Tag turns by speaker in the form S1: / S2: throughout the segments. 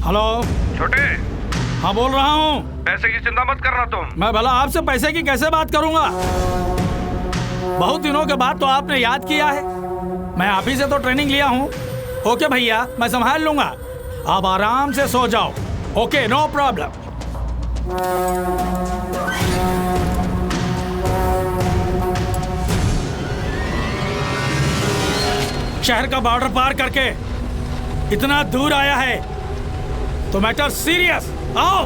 S1: Hello
S2: छोटे,
S1: हाँ बोल रहा हूँ।
S2: पैसे की चिंता मत करना तुम।
S1: मैं भला आपसे पैसे की कैसे बात करूंगा? बहुत दिनों के बाद तो आपने याद किया है। मैं आप ही से तो ट्रेनिंग लिया हूँ। ओके भैया, मैं संभाल लूंगा। आप आराम से सो जाओ। Okay, no problem. शहर का बॉर्डर पार करके इतना दूर आया है तो मैटर सीरियस। आओ।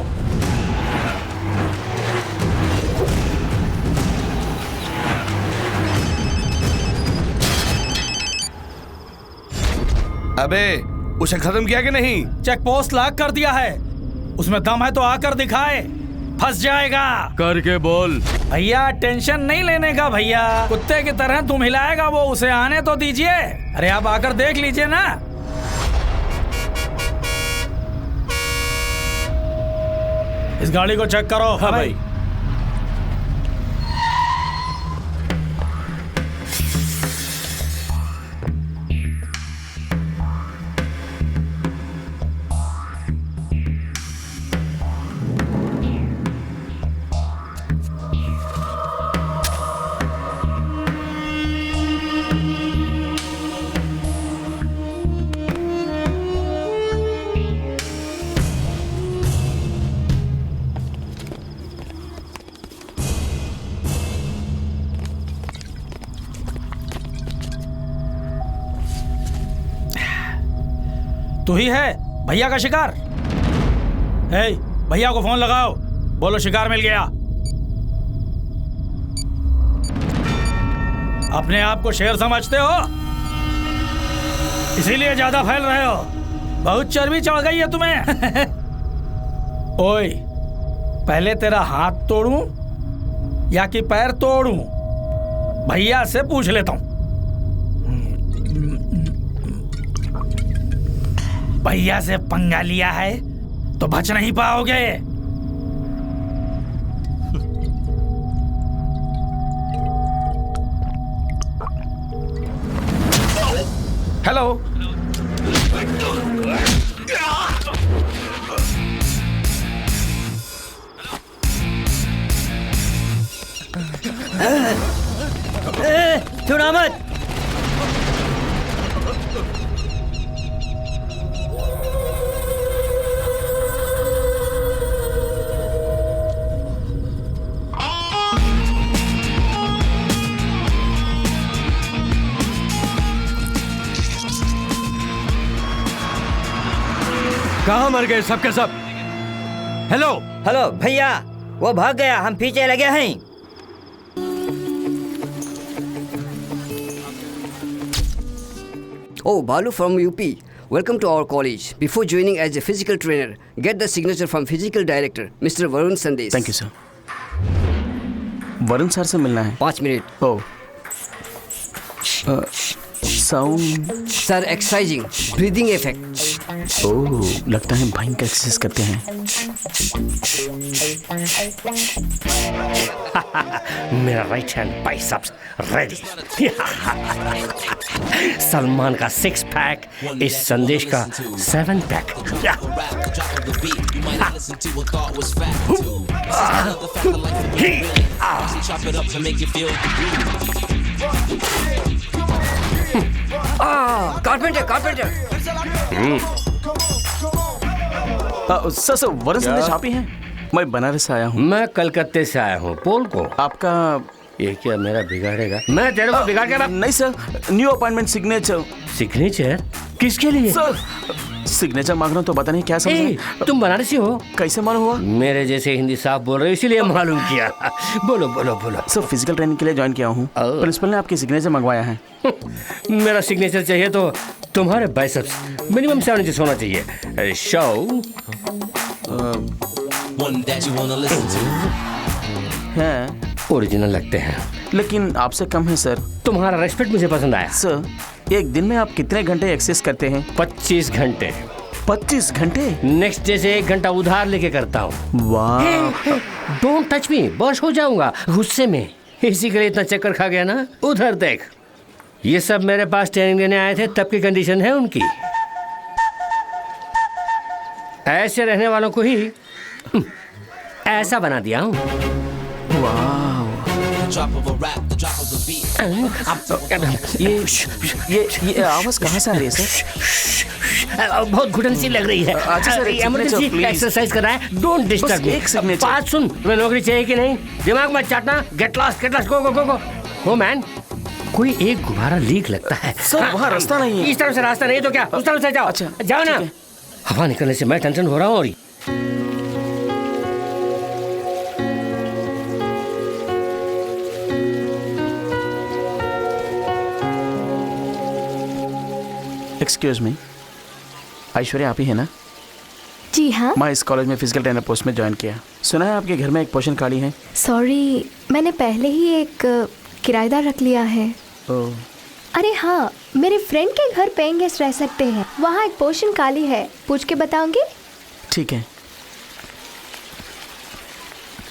S2: अबे, उसे खत्म किया कि नहीं?
S1: चेक पोस्ट लॉक कर दिया है। उसमें दम है तो आकर दिखाए। फंस जाएगा।
S3: करके बोल।
S1: भैया टेंशन नहीं लेने का भैया, कुत्ते की तरह तुम हिलाएगा वो, उसे आने तो दीजिए। अरे आप आकर देख लीजिए ना। इस गाड़ी को चेक करो।
S3: हाँ भाई।
S1: तू ही है भैया का शिकार? हे, भैया को फोन लगाओ, बोलो शिकार मिल गया। अपने आप को शेर समझते हो, इसीलिए ज्यादा फैल रहे हो। बहुत चर्बी चढ़ गई है तुम्हें। ओए, पहले तेरा हाथ तोड़ूं या कि पैर तोड़ूं? भैया से पूछ लेता हूं। भैया से पंगा लिया है तो बच नहीं पाओगे।
S2: हेलो।
S4: छुड़ा मत।
S3: कहाँ मर गए सबके सब? हेलो
S4: हेलो भैया, वो भाग गया, हम पीछे लगे हैं।
S5: Oh, Balu from UP. Welcome to our college. Before joining as a physical trainer, get the signature from physical director, Mr. Varun Sandesh.
S6: Thank you sir. Varun sir से मिलना है।
S5: 5 minute.
S6: Oh sound
S5: sir, exercising, breathing effect.
S6: Oh, लगता है भयंकर exercise करते हैं।
S7: मेरा right hand biceps ready. Salman का 6 पैक, इस संदेश का 7 पैक।
S5: कारपेंटर।
S6: सर वरुण संदेश आप ही हैं? मैं बनारस से आया हूँ।
S7: मैं कलकत्ते से आया हूँ। पोल को
S6: आपका
S7: ये क्या मेरा बिगाड़ेगा? मैं तेरे को बिगाड़ के
S6: नहीं sir, new appointment signature.
S7: Signature किसके लिए?
S6: सर सिग्नेचर मांग रहा हूँ तो पता नहीं क्या समझे।
S7: तुम बनारसी हो?
S6: कैसे मालूम हुआ?
S7: मेरे जैसे हिंदी साफ बोल रहे हो इसीलिए मालूम किया। बोलो बोलो बोलो।
S6: सर फिजिकल ट्रेनिंग के लिए ज्वाइन किया हूँ। प्रिंसिपल ने आपकी सिग्नेचर मंगवाया है।
S7: मेरा सिग्नेचर चाहिए तो तुम्हारे बाइसेप्स मिनिमम 7 इंच होना चाहिए। शो
S6: है
S7: ओरिजिनल लगते हैं,
S6: लेकिन आपसे कम है सर।
S7: तुम्हारा रेस्पेक्ट मुझे पसंद आया।
S6: सर एक दिन में आप कितने घंटे एक्सरसाइज करते हैं?
S7: 25 घंटे।
S6: 25 घंटे?
S7: नेक्स्ट डे से 1 घंटा उधार लेके करता हूँ।
S6: वाह।
S7: डोंट टच मी, बॉश हो जाऊंगा गुस्से में। इसी के लिए इतना चक्कर खा गया ना। उधर देख, ये सब मेरे पास ट्रेनिंग लेने आए थे, तब की कंडीशन है उनकी। ऐसे रहने वालों को ही ऐसा बना दिया हूँ।
S6: ये आवाज कहाँ से आ रही है सर?
S7: बहुत घुटन सी लग रही है।
S6: अच्छा सर, एक
S7: इमरजेंसी
S6: signature, please.
S7: एक्सरसाइज कर रहा है। Don't disturb me.
S6: एक signature.
S7: बात सुन, तुम्हें नौकरी चाहिए कि नहीं? दिमाग मत चाटना। गेट लॉस्ट, गो गो गो गो। हो मैन, कोई एक गुब्बारा लीक लगता है।
S6: सर, वहाँ रास्ता नहीं है।
S7: इस तरफ से रास्ता नहीं है तो क्या, उस तरफ से जाओ।
S6: अच्छा,
S7: जाओ ना।
S6: ठीक है।
S7: हवा निकलने से मैं टेंशन हो रहा हूँ। और
S6: एक्सक्यूज मी, ऐश्वर्या आप ही है ना?
S8: जी हाँ।
S6: मैं इस कॉलेज में फिजिकल ट्रेनर पोस्ट में ज्वाइन किया। सुना है आपके घर में एक पोजीशन खाली है।
S8: सॉरी, मैंने पहले ही एक किराएदार रख लिया है।
S6: ओह,
S8: अरे हाँ, मेरे फ्रेंड के घर पेइंग गेस्ट रह सकते हैं। वहाँ एक पोर्शन खाली है, पूछ के बताऊंगी।
S6: ठीक है।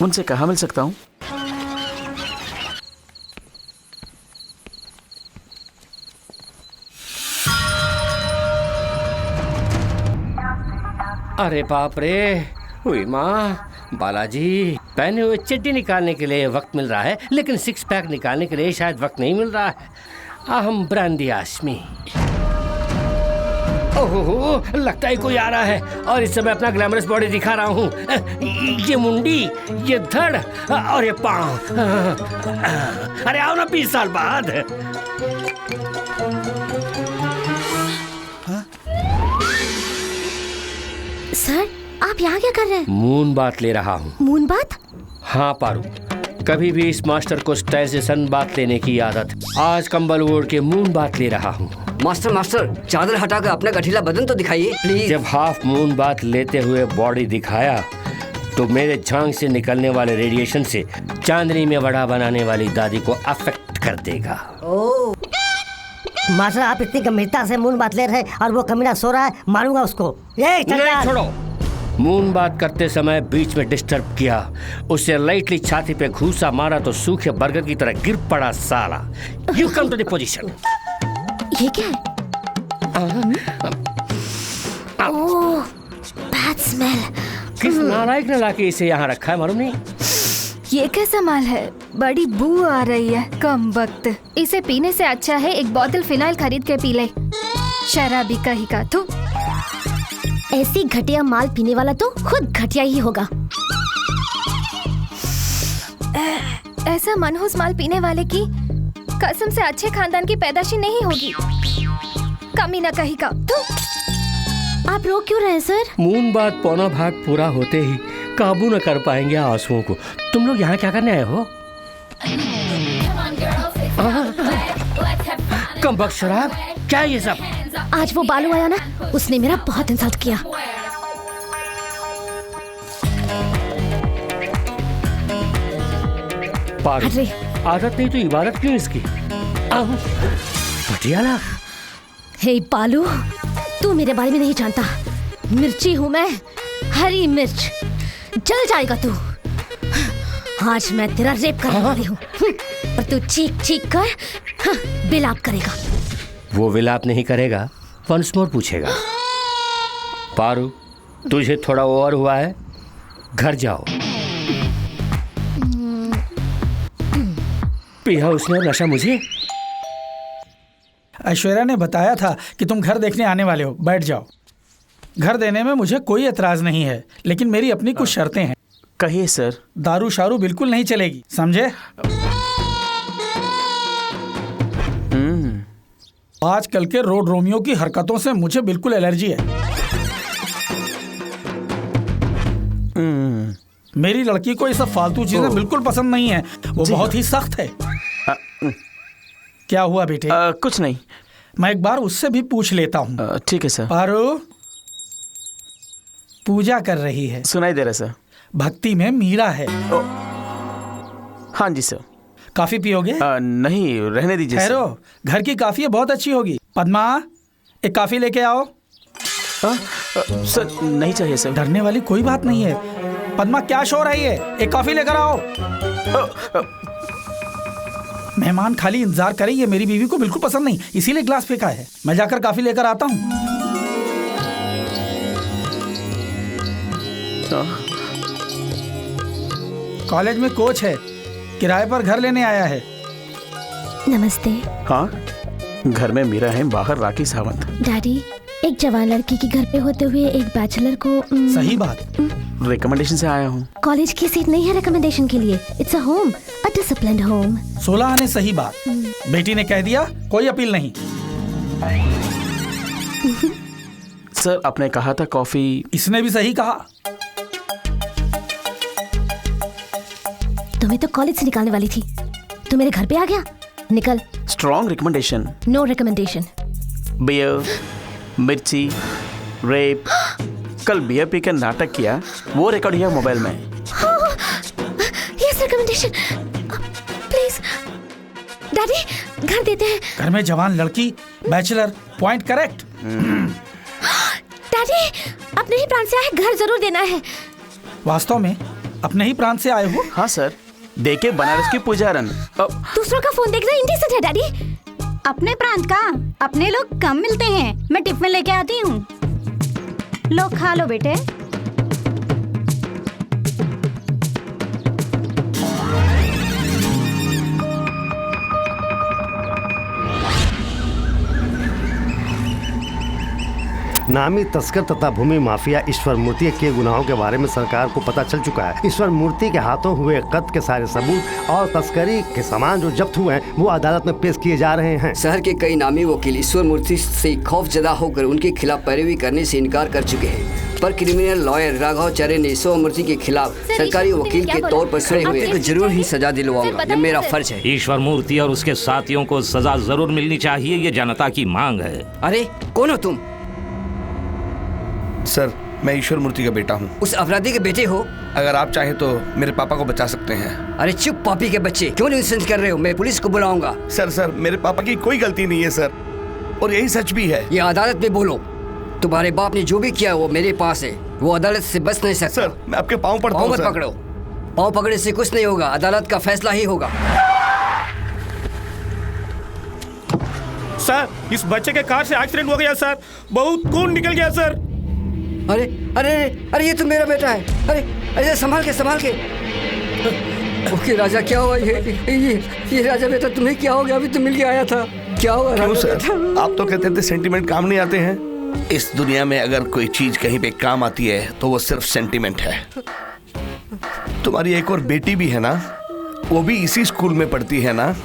S6: उनसे कहाँ मिल सकता हूँ?
S7: अरे बाप रे, हुई माँ, बालाजी, पहने हुए चड्डी निकालने के लिए वक्त मिल रहा है, लेकिन सिक्स पैक निकालने के लिए शायद वक्त नहीं मिल रहा है। अहम ब्रांडी आशमी। ओहो, लगता है कोई आ रहा है और इस समय अपना ग्लैमरस बॉडी दिखा रहा हूँ। ये मुंडी, ये धड़ और ये पाँव। अरे आओ ना 20 साल बाद।
S8: सर, आप यहाँ क्या कर रहे हैं?
S7: मून बात ले रहा हूँ।
S8: मून बात?
S7: हाँ पारू, कभी भी इस मास्टर को स्टाइल से सन बात लेने की आदत। आज कंबल ओढ़ के मून बात ले रहा हूँ।
S5: मास्टर, चादर हटाकर अपना गठीला बदन तो दिखाइए प्लीज।
S7: जब हाफ मून बात लेते हुए बॉडी दिखाया तो मेरे झांग से निकलने वाले रेडिएशन से चांदनी में वड़ा बनाने वाली दादी को अफेक्ट कर देगा।
S9: मास्टर, आप इतनी गंभीरता से मून बात ले रहे हैं और वो कमीना सो रहा है, मारूंगा उसको। ये
S7: नहीं, छोड़ो। मून बात करते समय बीच में डिस्टर्ब किया, उसे लाइटली छाती पे घूसा मारा तो सूखे बर्गर की तरह गिर पड़ा साला। You come to the position.
S8: ये क्या है? Oh, bad smell.
S7: किस नालायक ने लाके इसे यहाँ रखा है मालूम नहीं?
S8: ये कैसा माल है? बड़ी बू आ रही है, कम वक्त। इसे पीने से अच्छा है एक बोतल फिनाइल खरीद के पी ले। शराबी कहीं का। थू, ऐसी घटिया माल पीने वाला तो खुद घटिया ही होगा। ऐसा मनहूस माल पीने वाले की कसम से अच्छे खानदान की पैदाशी नहीं होगी। कमीना कहीं का। थू। आप रो क्यों रहे सर?
S7: मून बात पौना भाग पूरा होते ही काबू न कर पाएंगे आंसुओं को। तुम लोग यहाँ क्या करने आए हो? कम बख्श शराब, क्या ये सब?
S8: आज वो बालू आया ना, उसने मेरा बहुत इंसल्ट किया।
S7: पागल,
S8: अरे।
S7: आदत नहीं तो इबादत क्यों इसकी? पटियाला।
S8: हे बालू, तू मेरे बारे में नहीं जानता। मिर्ची हूँ मैं, हरी मिर्च। जल जाएगा तू। आज मैं तेरा रेप करने वाली हूँ और तू चीख चीख कर विलाप करेगा।
S7: वो विलाप नहीं करेगा, वंस मोर पूछेगा। पारू, तुझे थोड़ा ओवर हुआ है, घर जाओ। पिया उसने और नशा मुझे।
S1: ऐश्वर्या ने बताया था कि तुम घर देखने आने वाले हो, बैठ जाओ। घर देने में मुझे कोई एतराज नहीं है, लेकिन मेरी अपनी कुछ शर्तें हैं।
S6: कहिए सर।
S1: दारू शारू बिल्कुल नहीं चलेगी, समझे? आजकल के रोड रोमियो की हरकतों से मुझे बिल्कुल एलर्जी है। मेरी लड़की को ये सब फालतू चीजें बिल्कुल पसंद नहीं है। वो बहुत ही सख्त है। क्या हुआ बेटे?
S6: कुछ नहीं।
S1: मैं एक बार उससे भी पूछ लेता हूँ।
S6: ठीक है सर।
S1: पारो पूजा कर रही है।
S6: सुनाई दे रहा सर।
S1: भक्ति में मीरा है।
S6: हाँ जी सर।
S1: कॉफी पियोगे?
S6: नहीं, रहने दीजिए।
S1: ठहरो, घर की कॉफी बहुत अच्छी होगी। पद्मा, एक कॉफी लेके आओ।
S6: सर नहीं चाहिए सर।
S1: डरने वाली कोई बात नहीं है। पद्मा, क्या शोर है ये? एक कॉफी लेकर आओ। मेहमान खाली इंतजार करें, ये मेरी बीवी को बिल्कुल पसंद नहीं, इसीलिए ग्लास फेंका है। मैं जाकर कॉफी लेकर आता हूँ। कॉलेज में कोच है, किराए पर घर लेने आया है।
S8: नमस्ते
S6: हाँ, घर में मीरा है, बाहर राखी सावंत।
S8: डैडी, एक जवान लड़की के घर पे होते हुए एक बैचलर को
S1: सही बात।
S6: रिकमेंडेशन से आया हूँ।
S8: कॉलेज की सीट नहीं है रिकमेंडेशन के लिए। It's a home, a disciplined home.
S1: 16 आने सही बात। बेटी ने कह दिया, कोई अपील नहीं।
S6: सर, आपने कहा था कॉफी।
S1: इसने भी सही कहा।
S8: तुम्हें तो कॉलेज से निकालने वाली थी, तू मेरे घर पे आ गया। निकल।
S6: Strong recommendation.
S8: No recommendation.
S6: Beer, मिर्ची, रेप। कल बियर पी के नाटक किया, वो रिकॉर्ड किया मोबाइल में।
S8: Yes recommendation. प्लीज डैडी, घर देते हैं।
S1: घर में जवान लड़की, बैचलर, पॉइंट करेक्ट।
S8: डैडी, अपने ही प्राण से आए, घर जरूर देना है।
S1: वास्तव में अपने ही प्राण से आए हो?
S6: हाँ सर, देखे बनारस की पुजारन।
S8: दूसरों का फोन देखना इंडिसेंट है डैडी।
S10: अपने प्रांत का अपने लोग कम मिलते हैं। मैं टिफिन लेके आती हूँ, लो खा लो बेटे।
S11: नामी तस्कर तथा भूमि माफिया ईश्वर मूर्ति के गुनाहों के बारे में सरकार को पता चल चुका है। ईश्वर मूर्ति के हाथों हुए कत्ल के सारे सबूत और तस्करी के सामान जो जब्त हुए हैं वो अदालत में पेश किए जा रहे हैं।
S5: शहर के कई नामी वकील ईश्वर मूर्ति से खौफजदा होकर उनके खिलाफ पैरवी करने से इनकार कर चुके हैं, पर क्रिमिनल लॉयर राघवाचार्य ने ईश्वर मूर्ति के खिलाफ सरकारी वकील के तौर पर खड़े हुए तो जरूर ही सजा दिलवाऊंगा। ये मेरा फर्ज है।
S12: ईश्वर मूर्ति और उसके साथियों को सजा जरूर मिलनी चाहिए, ये जनता की मांग है।
S5: अरे कौन हो तुम?
S2: सर, मैं ईश्वर मूर्ति का बेटा हूँ।
S5: उस अपराधी के बेटे हो?
S2: अगर आप चाहें तो मेरे पापा को बचा सकते हैं।
S5: अरे चुप पापी के बच्चे, क्यों न्यूसेंस कर रहे हो? मैं पुलिस को बुलाऊंगा।
S2: सर, मेरे पापा की कोई गलती नहीं है सर, और यही सच भी है।
S5: ये अदालत में बोलो। तुम्हारे बाप ने जो भी किया वो मेरे पास है, वो अदालत से बच नहीं सकता।
S2: सर, मैं आपके पाँव पड़ता हूँ।
S5: पाँव मत पकड़ो, पाँव पकड़ने से कुछ नहीं होगा, अदालत का फैसला ही होगा।
S13: सर, इस बच्चे के कार से एक्सीडेंट हो गया सर, बहुत खून निकल गया सर।
S5: अरे अरे अरे, ये तो मेरा बेटा है। अरे अरे, संभाल के। ओके राजा, क्या हुआ? ये राजा बेटा, तुम्हें क्या हो गया? अभी तो मिल के आया था, क्या हुआ?
S2: क्यों सर, आप तो कहते थे सेंटीमेंट काम नहीं आते हैं। इस दुनिया में अगर कोई चीज कहीं पे काम आती है तो वो सिर्फ सेंटीमेंट है। तुम्हारी एक और बेटी भी है ना, वो भी इसी स्कूल में पढ़ती है ना,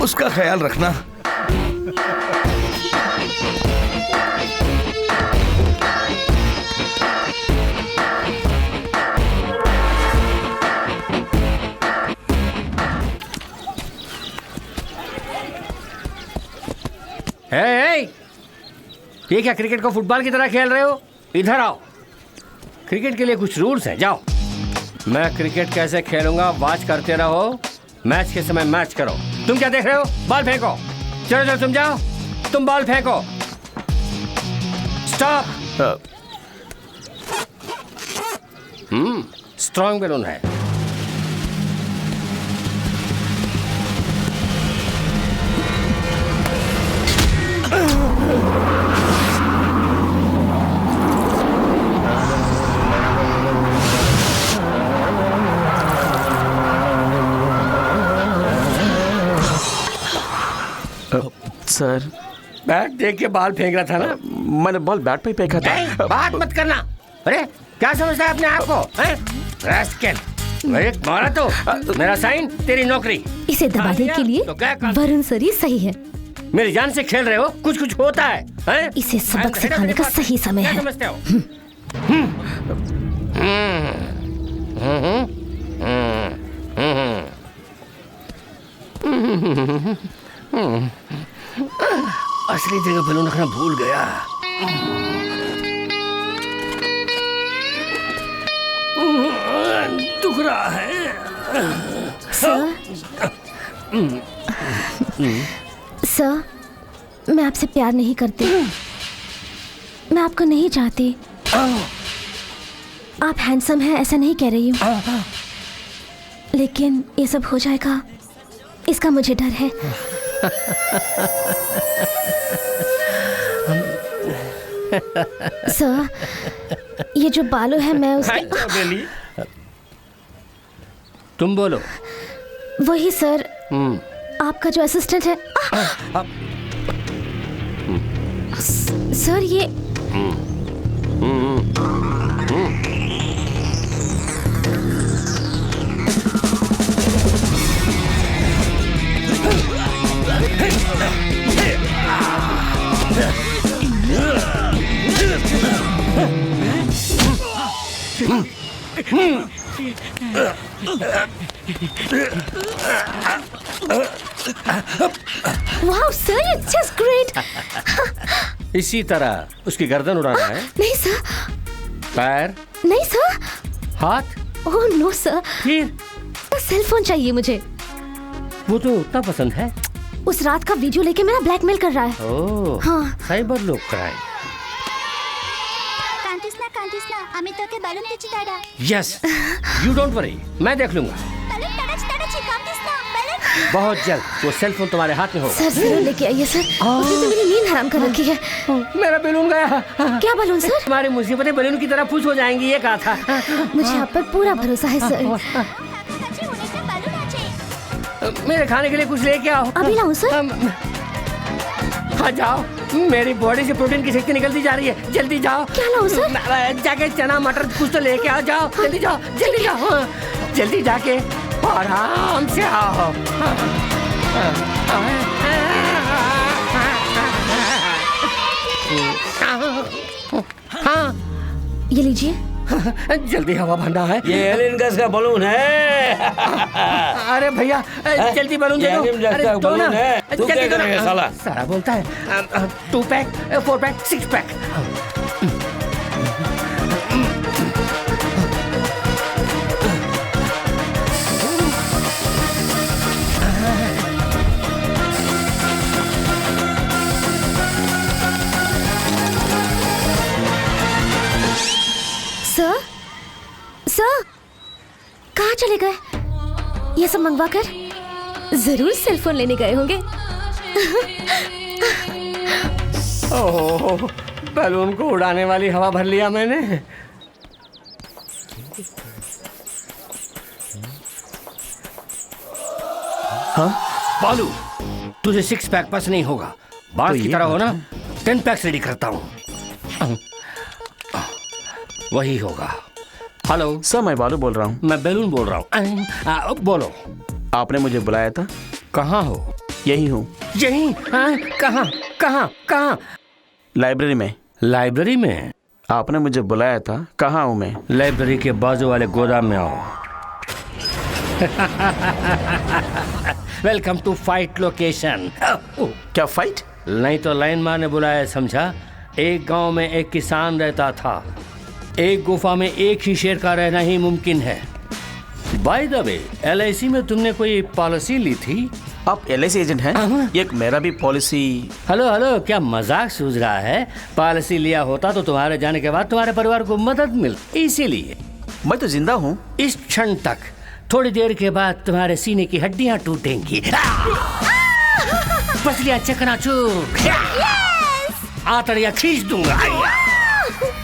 S2: उसका ख्याल रखना।
S7: ये क्या क्रिकेट को फुटबॉल की तरह खेल रहे हो? इधर आओ। क्रिकेट के लिए कुछ रूल्स हैं, जाओ। मैं क्रिकेट कैसे खेलूंगा वॉच करते रहो, मैच के समय मैच करो। तुम क्या देख रहे हो? बॉल फेंको। चलो तुम जाओ, तुम बॉल फेंको। स्टॉप। स्ट्रॉन्ग बैलून है।
S6: सर,
S7: बैट देख के बॉल फेंक रहा था ना?
S6: मैंने बॉल बैट पे फेंका था।
S7: बात मत करना। अरे क्या समझता है अपने आप को? रैस्कल, मारा तो मेरा साइन, तेरी नौकरी।
S8: इसे दबाने के लिए वरुण सर ही सही है।
S7: मेरी जान से खेल रहे हो, कुछ होता है?
S8: इसे सबक सिखाने का सही समय है।
S7: समझते हो? असली जगह बैलून रखना भूल गया। दुख रहा है।
S8: सर, मैं आपसे प्यार नहीं करती, मैं आपको नहीं चाहती। आप हैंडसम हैं ऐसा नहीं कह रही हूँ, लेकिन ये सब हो जाएगा इसका मुझे डर है। सर, ये जो बालू है मैं उसके
S7: तुम बोलो।
S8: वही सर, आपका जो असिस्टेंट है। सर ये वाह सर, इट्स जस्ट ग्रेट।
S7: इसी तरह उसकी गर्दन उड़ाना है।
S8: नहीं सर।
S7: पैर?
S8: नहीं सर।
S7: हाथ?
S8: Oh no sir.
S7: फिर?
S8: सेल फोन चाहिए मुझे।
S7: वो तो उतना पसंद है।
S8: उस रात का वीडियो लेके मेरा ब्लैकमेल कर रहा है।
S7: ओह
S8: हाँ।
S7: साइबर लोग क्राइम।
S14: আমি তোকে বেলুন দিচ্ছি দাদা।
S7: यस यू डोंट वरी, मैं देख लूंगा। बहुत जल्द वो सेल फोन तुम्हारे हाथ में होगा।
S8: सर जरूर लेके आइए सर, उसने तो मेरी नींद हराम कर रखी है।
S7: मेरा बैलून गया।
S8: क्या बैलून सर?
S7: तुम्हारी मुसीबतें बैलून की तरह फूस हो जाएंगी, ये कहा था।
S8: मुझे आप पर पूरा भरोसा है सर।
S7: मेरे खाने के लिए कुछ लेके आओ।
S8: अभी लाऊं सर?
S7: हाँ जाओ, मेरी बॉडी से प्रोटीन की शक्ति निकलती जा रही है, जल्दी जाओ।
S8: क्या लाऊं सर?
S7: जाके चना मटर कुछ तो लेके आओ, जाओ जल्दी जाओ, जल्दी जाओ, जल्दी जाके आराम से आओ। हाँ
S8: ये लीजिए।
S7: जल्दी हवा भरना है।
S4: ये एलियन गैस का बलून है।
S7: अरे भैया जल्दी बलून दे दो।
S4: अरे
S7: दो ना,
S4: तू क्या करेगा साला?
S7: साला बोलता है 2 pack 4 pack 6 pack.
S8: Sir sir कहाँ चले गए? ये सब मंगवा कर जरूर सेल फोन लेने गए होंगे।
S7: ओह, बैलून को उड़ाने वाली हवा भर लिया मैंने।
S6: हाँ?
S7: बालू, तुझे 6 पैक पास नहीं होगा। बात की तरह हो ना, 10 पैक्स रेडी करता हूँ। वही होगा। हेलो
S6: सर, मैं बालू बोल रहा हूँ।
S7: मैं बैलून बोल रहा हूँ। बोलो।
S6: आपने मुझे बुलाया था।
S7: कहाँ हो?
S6: यही हूँ।
S7: यही? कहाँ कहाँ कहाँ?
S6: लाइब्रेरी में।
S7: लाइब्रेरी में?
S6: आपने मुझे बुलाया था। कहाँ हूँ मैं?
S7: लाइब्रेरी के बाजू वाले गोदाम में आओ। Welcome to fight location.
S6: क्या फाइट?
S7: नहीं तो लाइन मार ने बुलाया, समझा? एक गांव में एक किसान रहता था। एक गुफा में एक ही शेर का रहना ही मुमकिन है। बाय द वे, LIC में तुमने कोई पॉलिसी ली थी?
S6: आप LIC एजेंट हैं? एक मेरा भी पॉलिसी।
S7: हेलो हेलो, क्या मजाक सूझ रहा है? पॉलिसी लिया होता तो तुम्हारे जाने के बाद तुम्हारे परिवार को मदद मिलती, इसीलिए।
S6: मैं तो जिंदा हूँ।
S7: इस क्षण तक। थोड़ी देर के बाद तुम्हारे सीने की हड्डियां टूटेंगी, पसलियां चकनाचूर, आंतड़ियां खींच दूंगा,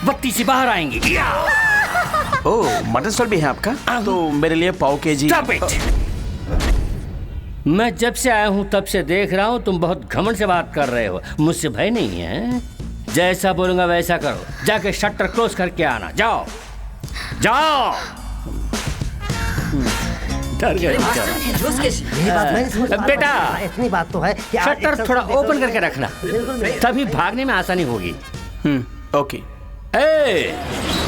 S7: बत्ती से बाहर आएंगी।
S6: ओह, मटन स्टॉल भी है आपका? तो मेरे लिए पाव केजी।
S7: Stop it! मैं जब से आया हूँ तब से देख रहा हूँ तुम बहुत घमंड से बात कर रहे हो। मुझसे भय नहीं है। जैसा बोलूंगा वैसा करो। जाके शटर क्लोज करके आना। जाओ जाओ। डर गए बेटा।
S9: इतनी बात तो है कि
S7: शटर थोड़ा ओपन करके रखना, तभी भागने में आसानी होगी।
S6: Okay.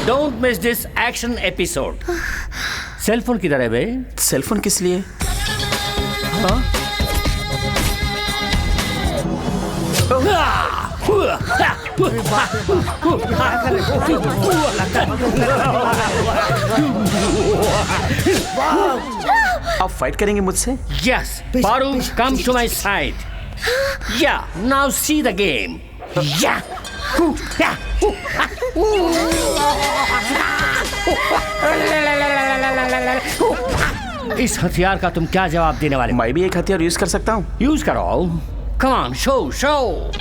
S7: Don't miss this action episode. Cell phone किधर है बे?
S6: सेल फोन किस लिए? हाँ? आप फाइट करेंगे मुझसे?
S7: Yes Paru, come to my side. Yeah now see the game. या इस हथियार का तुम क्या जवाब देने वाले?
S6: मैं भी एक हथियार यूज कर सकता हूँ।
S7: यूज करो। Come on, show show.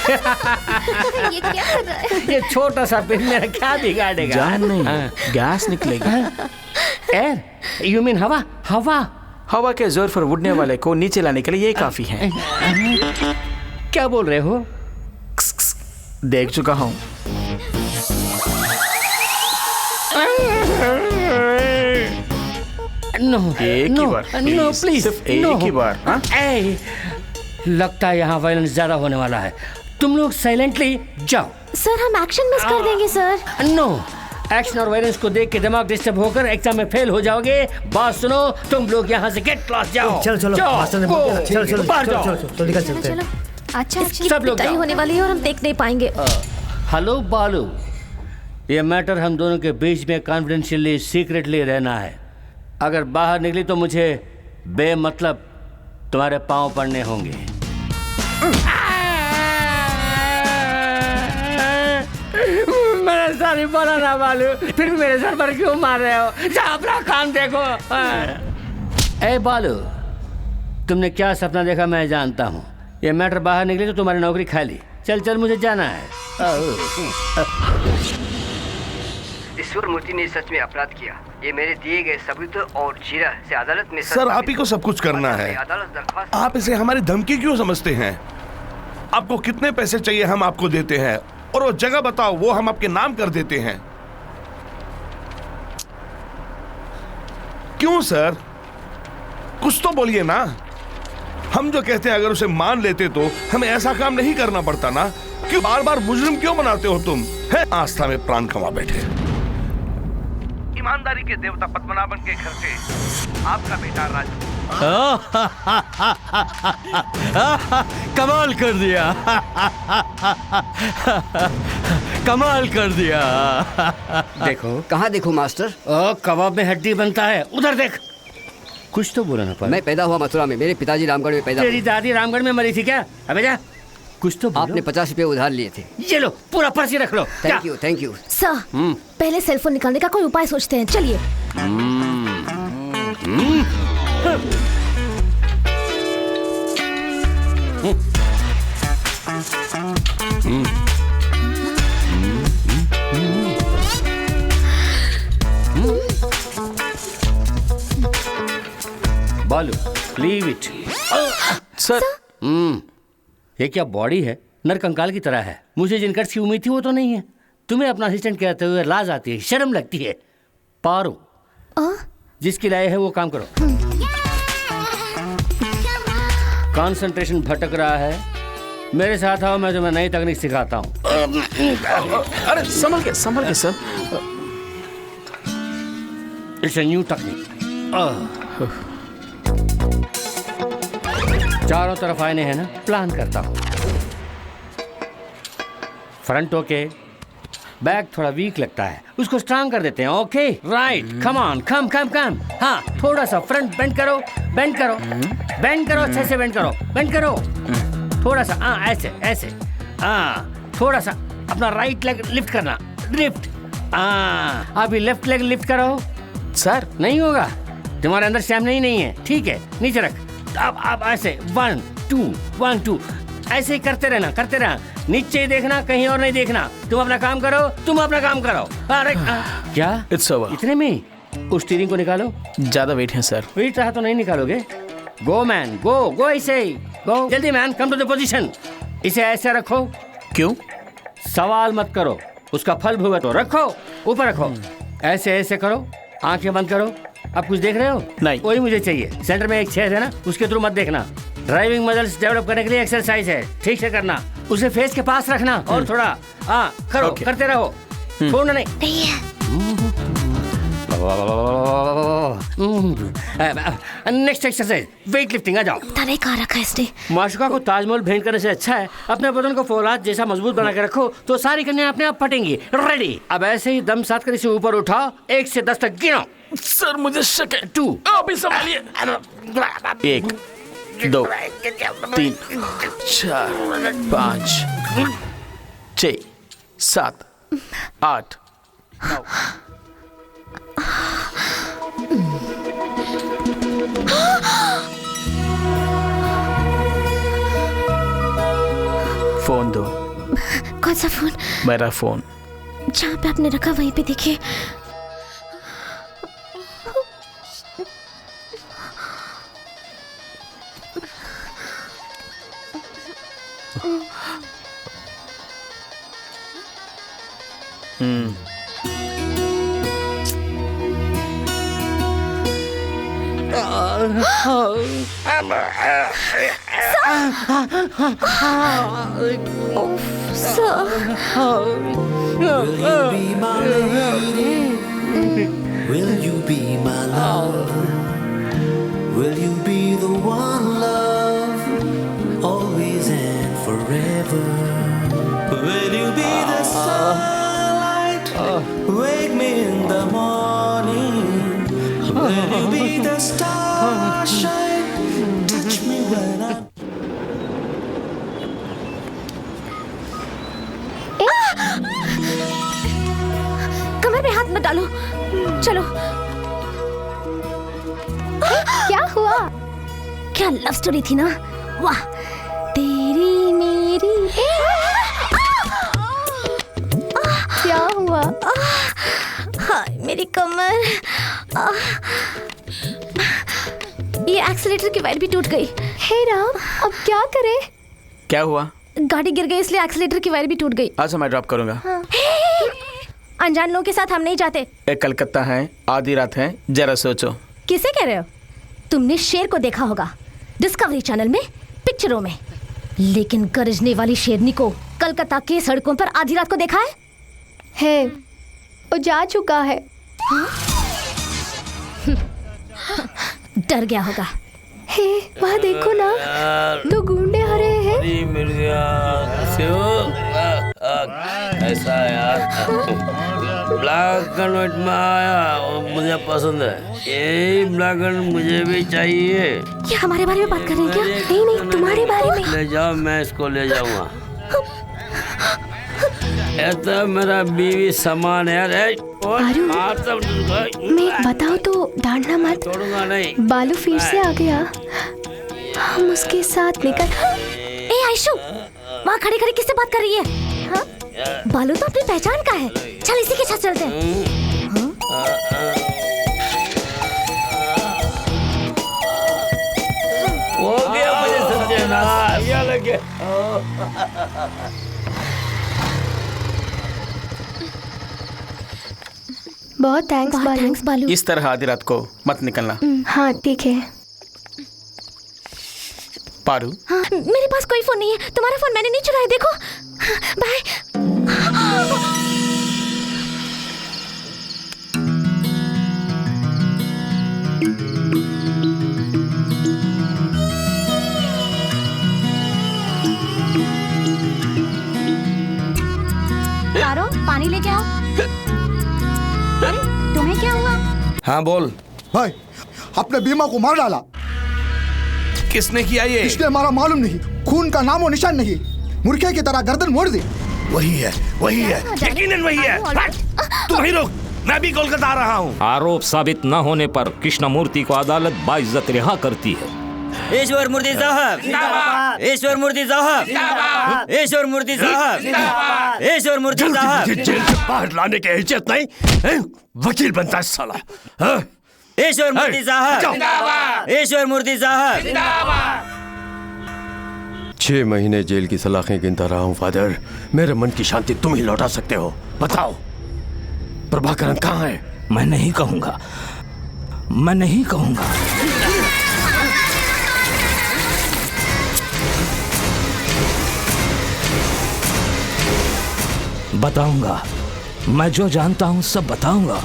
S8: ये क्या कर रहा है?
S7: ये छोटा सा पिन मेरा क्या बिगाड़ेगा?
S6: जान नहीं, गैस निकलेगा।
S7: एयर? यू मीन हवा? हवा?
S6: हवा के जोर पर उड़ने वाले को नीचे लाने के लिए ये काफी है।
S7: क्या बोल रहे हो?
S6: देख चुका हूँ।
S7: नो,
S6: एक ही बार,
S7: नो प्लीज,
S6: सिर्फ एक ही बार। हाँ?
S7: लगता है यहाँ वायलेंस ज्यादा होने वाला है। तुम लोग साइलेंटली जाओ।
S8: सर हम एक्शन मिस कर देंगे सर।
S7: नो, एक्शन और वायलेंस को देख के दिमाग डिस्टर्ब होकर एग्जाम में फेल हो जाओगे। बात सुनो, तुम लोग यहाँ से गेट क्लास जाओ।
S9: चलो चलो मास्टर ने बोल दिया। चलो चलो
S7: बाहर जाओ।
S9: चलो निकल चलते हैं।
S8: अच्छा
S7: सब लोग
S8: पिटाई होने वाली है और हम देख नहीं पाएंगे।
S7: हेलो बालू, ये मैटर हम दोनों के बीच में कॉन्फिडेंशियली सीक्रेटली रहना है। अगर बाहर निकली तो मुझे बेमतलब तुम्हारे पांव पड़ने होंगे। मेरे सर ही बोला ना बालू, फिर भी मेरे सर पर क्यों मार रहे हो? जाओ अपना काम देखो। ए बालू, तुमने क्या सपना देखा मैं जानता हूँ। ये मैटर बाहर निकली तो तुम्हारी नौकरी खाली। चल चल मुझे जाना है।
S5: ईश्वर मूर्ति ने सच में अपराध किया। ये मेरे दिए गए सबूत और जीरा से अदालत में
S2: सर आप ही को सब कुछ करना है। आप इसे हमारी धमकी क्यों समझते हैं? आपको कितने पैसे चाहिए हम आपको देते हैं, और वो जगह बताओ वो हम आपके नाम कर देते हैं। क्यों सर, कुछ तो बोलिए ना। हम जो कहते हैं अगर उसे मान लेते तो हमें ऐसा काम नहीं करना पड़ता ना। क्यों बार बार मुजरिम क्यों बनाते हो तुम? है आस्था में प्राण कमा बैठे। ईमानदारी के देवता पद्मनाभन के घर से आपका बेटा राजू।
S3: कमाल कर दिया। कमाल कर दिया।
S7: देखो
S5: कहाँ देखो मास्टर?
S7: कबाब में हड्डी बनता है, उधर देख। कुछ तो बोला ना।
S5: मैं पैदा हुआ मथुरा में, मेरे पिताजी रामगढ़ में पैदा हुए।
S7: तेरी दादी रामगढ़ में मरी थी क्या? अबे जा, कुछ तो
S5: आपने 50 रुपए उधार लिए थे।
S7: ये लो, पूरा पर्ची रख लो।
S5: Thank you thank you.
S8: Sir पहले सेलफोन निकालने का कोई उपाय सोचते हैं। चलिए।
S7: बालू, लीव इट।
S6: सर
S7: ये क्या बॉडी है? नरकंकाल की तरह है। मुझे जिन कट्स की उम्मीद थी वो तो नहीं है। तुम्हें अपना असिस्टेंट कहते हुए लाज आती है, शर्म लगती है। पारो, जिसकी लाए है वो काम करो। कंसंट्रेशन भटक रहा है, मेरे साथ आओ, मैं तुम्हें नई तकनीक सिखाता हूँ।
S6: अरे संभल के sir.
S7: It's a new technique. चारों तरफ आईने हैं ना, प्लान करता हूँ। फ्रंट ओके, बैक थोड़ा वीक लगता है, उसको स्ट्रांग कर देते हैं। ओके राइट, कम ऑन, कम कम कम। हाँ, थोड़ा सा फ्रंट बेंड करो, बेंड करो, बेंड करो, अच्छे से बेंड करो, बेंड करो। थोड़ा सा, हाँ ऐसे ऐसे। हाँ, थोड़ा सा अपना राइट लेग लिफ्ट करना, लिफ्ट। हाँ, अभी लेफ्ट लेग लिफ्ट करो।
S6: सर
S7: नहीं होगा, तुम्हारे अंदर स्टैमिना नहीं है। ठीक है, नीचे रख। अब ऐसे 1 2 1 2 ऐसे ही करते रहना, करते रहना। नीचे ही देखना, कहीं और नहीं देखना। तुम अपना काम करो, तुम अपना काम करो। अरे क्या?
S6: It's over.
S7: इतने में उस स्टीयरिंग को निकालो।
S6: ज्यादा वेट है सर।
S7: वेट रहा तो नहीं निकालोगे। गो मैन, गो गो, ऐसे ही गो। जल्दी man, come to the position. इसे ऐसे रखो।
S6: क्यों?
S7: सवाल मत करो, उसका फल भुगतो। रखो, ऊपर रखो। ऐसे ऐसे करो, आंखें बंद करो। अब कुछ देख रहे हो?
S6: नहीं।
S7: वही मुझे चाहिए। सेंटर में एक छेद है ना, उसके थ्रू मत देखना। ड्राइविंग मसल्स डेवलप करने के लिए एक्सरसाइज है, ठीक से करना। उसे फेस के पास रखना और थोड़ा करो, करते रहो, छोड़ना नहीं। Next exercise weight lifting. आ जाओ।
S8: तने कहाँ रखा है इसने?
S7: माशुका को ताजमहल भेंट करने से अच्छा है अपने बदन को फौलाद जैसा मजबूत बना के रखो, तो सारी कन्या अपने आप फटेंगी। रेडी? अब ऐसे ही दम साथ कर इसे ऊपर उठाओ, 1 से 10 तक गिनो।
S6: सर मुझे शक है।
S7: 2
S6: अभी संभालिए। 1 2 3 4 5 6 7 8 9। फोन दो।
S8: कौन सा फोन?
S6: मेरा फोन।
S8: जहाँ पे आपने रखा वहीं पे देखिए।
S15: Will you be my love? Will you be the one, love, always and forever? Will you be the sunlight, wake me in the morning? Will you be the starshine, touch me when I...
S8: कमर में हाथ मत डालो, चलो। क्या हुआ? क्या love story थी ना? वाह, तेरी मेरी। क्या हुआ? हाय मेरी कमर। ये एक्सीलेटर की वायर भी टूट गई। हे राम, अब क्या करें?
S6: क्या हुआ?
S8: गाड़ी गिर गई इसलिए एक्सीलेटर की वायर भी टूट गई।
S6: अच्छा मैं ड्रॉप करूंगा।
S8: अनजान लोगों के साथ हम नहीं जाते।
S6: एक कलकत्ता है, आधी रात है, जरा सोचो।
S8: किसे कह रहे हो? तुमने शेर को देखा होगा डिस्कवरी चैनल में, पिक्चरों में, लेकिन गरजने वाली शेरनी को कलकत्ता के सड़कों पर आधी रात को देखा है? वो जा चुका है। डर गया होगा। हे वहाँ देखो ना, दो गुंडे आ रहे हैं।
S16: ऐसा यार ब्लैक एंड व्हाइट में आया और मुझे पसंद है। यही ब्लैक एंड मुझे भी चाहिए।
S8: ये हमारे बारे में बात कर रहे हैं क्या? नहीं नहीं, तुम्हारे बारे में।
S16: ले जाओ, मैं इसको ले जाऊंगा। ऐसा मेरा बीवी समान है।
S8: मैं बताओ तो डांटना मत।
S16: छोड़ूंगा नहीं।
S8: बालू फिर से आ गया। हम उसके साथ निकल। ए आयशु, वहाँ खड़ी खड़ी किससे बात कर रही है? हाँ? बालू तो अपनी पहचान का है। चल इसी के साथ चलते हैं।
S16: हो गया मुझे सत्यानाश। लगे।
S8: बहुत थैंक्स बालू।
S6: इस तरह आधी रात को मत निकलना।
S8: हाँ ठीक है।
S6: पारू,
S8: हाँ, मेरे पास कोई फोन नहीं है। तुम्हारा फोन मैंने नहीं चुराया, देखो। बाय।
S10: पारो, पानी लेके आओ। अरे तुम्हें क्या हुआ?
S2: हाँ बोल
S17: भाई, अपने बीमा को मार डाला।
S2: किसने किया ये?
S17: इसलिए हमारा मालूम नहीं, खून का नामो निशान नहीं, मुर्गे की तरह गर्दन मोड़ दी।
S2: वही है, वही है, यकीनन वही है।
S12: तुम ही रुक, मैं भी कोलकाता आ रहा हूँ। आरोप साबित न होने पर कृष्णमूर्ति को अदालत बाइज्जत रिहा करती है।
S4: ईश्वर मूर्ति साहब, ईश्वर मूर्ति साहब, ईश्वर मूर्ति साहब, ईश्वर मूर्ति साहब।
S3: जेल से बाहर लाने की हैसियत नहीं, वकील बनता है साला।
S4: ईश्वर मूर्ति साहब, ईश्वर मूर्ति साहब।
S3: 6 महीने जेल की सलाखें गिनता रहा हूँ फादर। मेरे मन की शांति तुम ही लौटा सकते हो। बताओ प्रभाकरन कहाँ है?
S12: मैं नहीं कहूंगा, मैं नहीं कहूंगा। बताऊंगा, मैं जो जानता हूं सब बताऊंगा।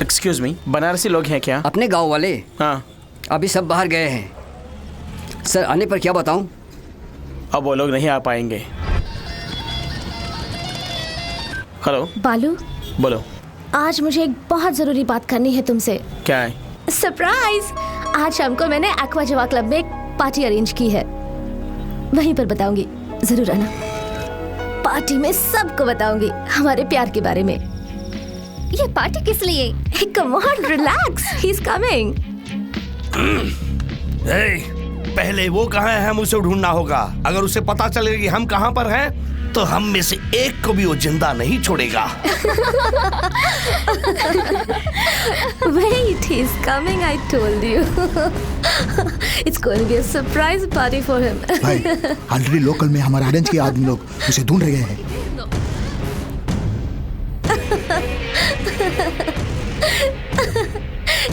S6: एक्सक्यूज मी, बनारसी लोग हैं क्या?
S5: अपने गांव वाले?
S6: हाँ।
S5: अभी सब बाहर गए हैं सर। आने पर क्या बताऊं?
S6: अब वो लोग नहीं आ पाएंगे। हेलो
S8: बालू,
S6: बोलो।
S8: आज मुझे एक बहुत जरूरी बात करनी है तुमसे।
S6: क्या है?
S8: सरप्राइज! आज शाम को मैंने एक्वा जवा क्लब में एक पार्टी अरेंज की है, वहीं पर बताऊंगी। जरूर आना। पार्टी में सबको बताऊंगी हमारे प्यार के बारे में। ये पार्टी किस लिए? Come on relax, he is coming.
S2: पहले वो कहाँ है हम उसे ढूंढना होगा। अगर उसे पता चलेगा कि हम कहाँ पर हैं तो हम में से एक को भी वो जिंदा नहीं छोड़ेगा।
S8: Wait, he's coming, I told you. It's going to be a surprise party for him.
S17: भाई, ऑलरेडी लोकल में हमारे ऑरेंज के आदमी लोग उसे ढूंढ रहे हैं।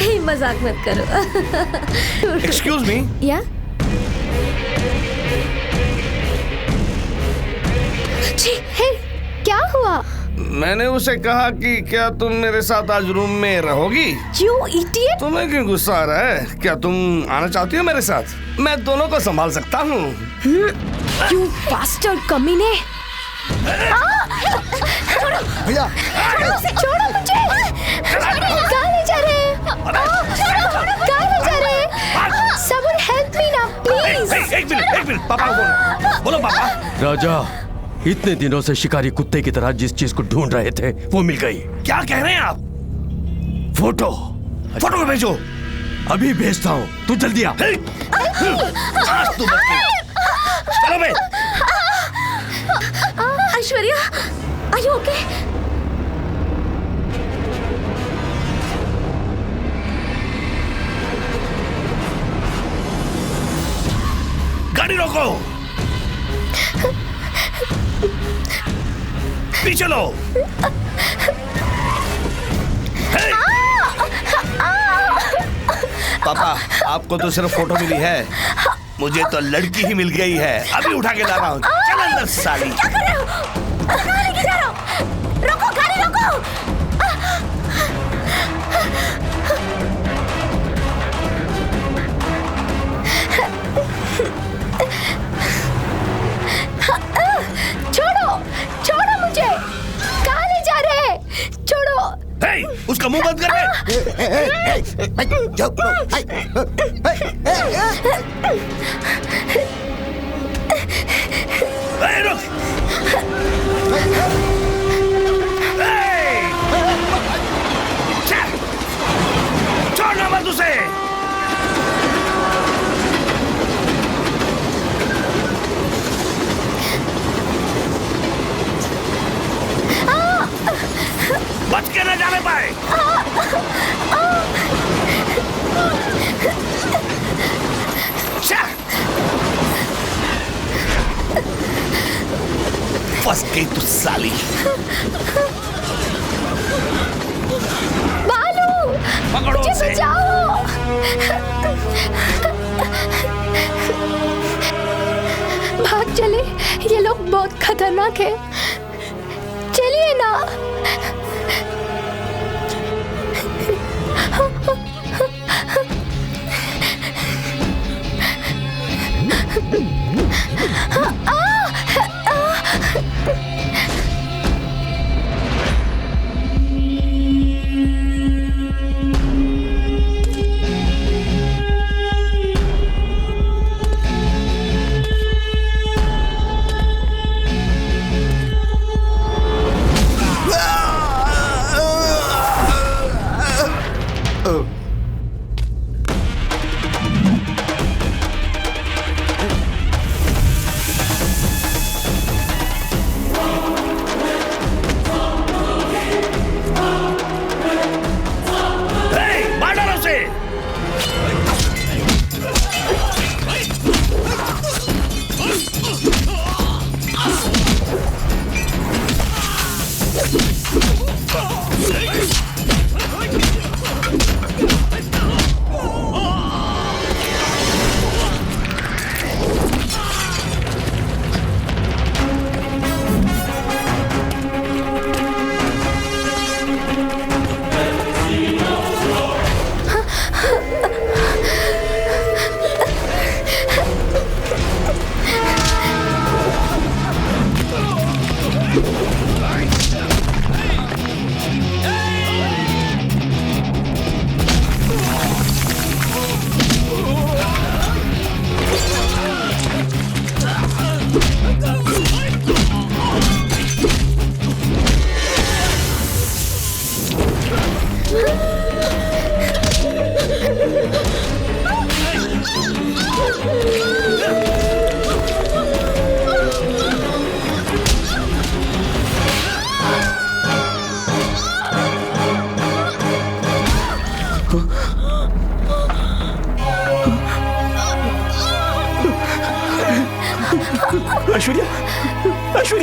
S8: Hey, मजाक मत करो।
S2: Excuse me?
S8: Yeah? जी, hey, क्या हुआ?
S2: मैंने उसे कहा कि क्या तुम मेरे साथ आज रूम में रहोगी?
S8: You idiot!
S2: तुम्हें क्यों गुस्सा आ रहा है? क्या तुम आना चाहती हो मेरे साथ? मैं दोनों को संभाल सकता हूँ।
S8: You bastard कमीने!
S17: भैया,
S8: छोड़ो मुझे! कहाँ ले जा रहे हैं? कहाँ ले जा रहे हैं? Someone help me now, please!
S2: एक मिनट, पापा को बोलो पापा।
S3: राजा, इतने दिनों से शिकारी कुत्ते की तरह जिस चीज को ढूंढ रहे थे वो मिल गई।
S2: क्या कह रहे हैं आप? फोटो भेजो।
S3: अभी भेजता हूँ, तू जल्दी आ।
S2: आज तू बच गई। चलो बे।
S8: Aishwarya, are you okay?
S2: गाड़ी रोको। पीछे लो। पापा, आपको तो सिर्फ फोटो मिली है, मुझे तो लड़की ही मिल गई है। अभी उठा के ला रहा हूँ। चल अंदर साली।
S8: क्या कर रहे हो? कहाँ लेके जा रहे हो? रोको, गाड़ी रोको। छोड़ो मुझे। कहाँ ले जा रहे हैं? छोड़ो।
S2: उसका मुंह बंद कर छोड़ना मत उसे। बच के न जाने पाए। फंस गई तू साली।
S8: बालू,
S2: पकड़ो
S8: मुझे
S2: उसे।
S8: बचाओ। भाग चले, ये लोग बहुत खतरनाक है। चलिए ना।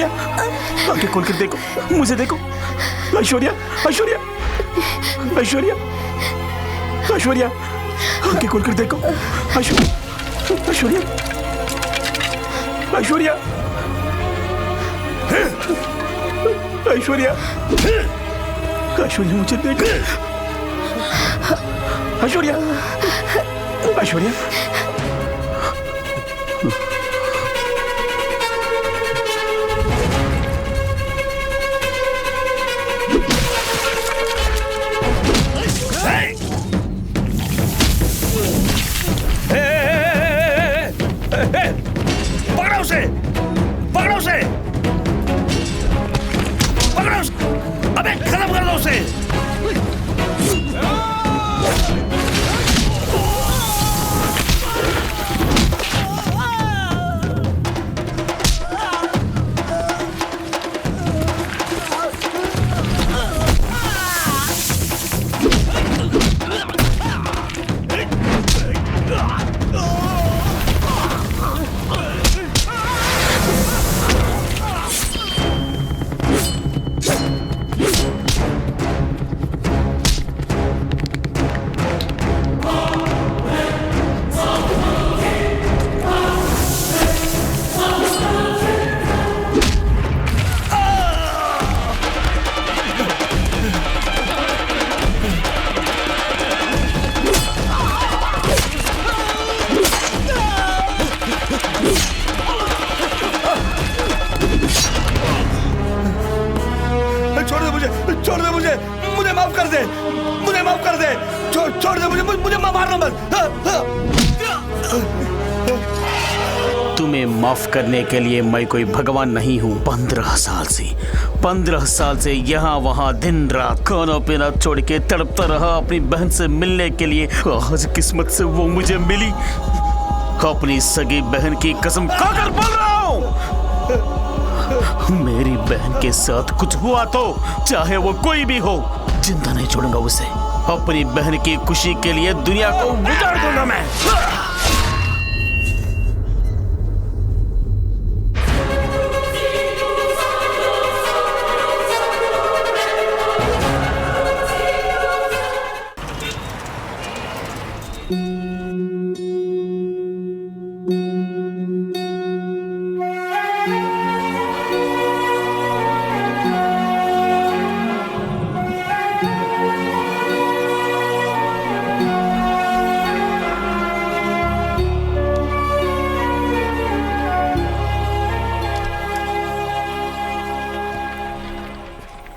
S6: ऐश्वर्या, आंखें खोल कर देखो, मुझे देखो। ऐश्वर्या, ऐश्वर्या, ऐश्वर्या, ऐश्वर्या, आंखें खोल कर देखो। ऐश्वर्या, ऐश्वर्या, ऐश्वर्या, ऐश्वर्या, ऐश्वर्या, मुझे देखो। ऐश्वर्या, ऐश्वर्या,
S2: पकड़ो उसे, पकड़ो उसे, पकड़ो उसे, अबे खत्म कर दो उसे। छोड़ दे मुझे, मुझे माफ कर दे, मुझे माफ कर दे, छोड़ दे मुझे, मुझे मारना मत।
S6: तुम्हें माफ करने के लिए मैं कोई भगवान नहीं हूँ। 15 साल से यहाँ वहाँ दिन रात खाना पीना छोड़ के तड़पता रहा अपनी बहन से मिलने के लिए। आज किस्मत से वो मुझे मिली। अपनी सगी बहन की कसम खाकर बोल रहा हूँ, मेरी बहन के साथ कुछ हुआ तो चाहे वो कोई भी हो, जिंदा नहीं छोड़ूंगा उसे। अपनी बहन की खुशी के लिए दुनिया को उजाड़ दूंगा मैं।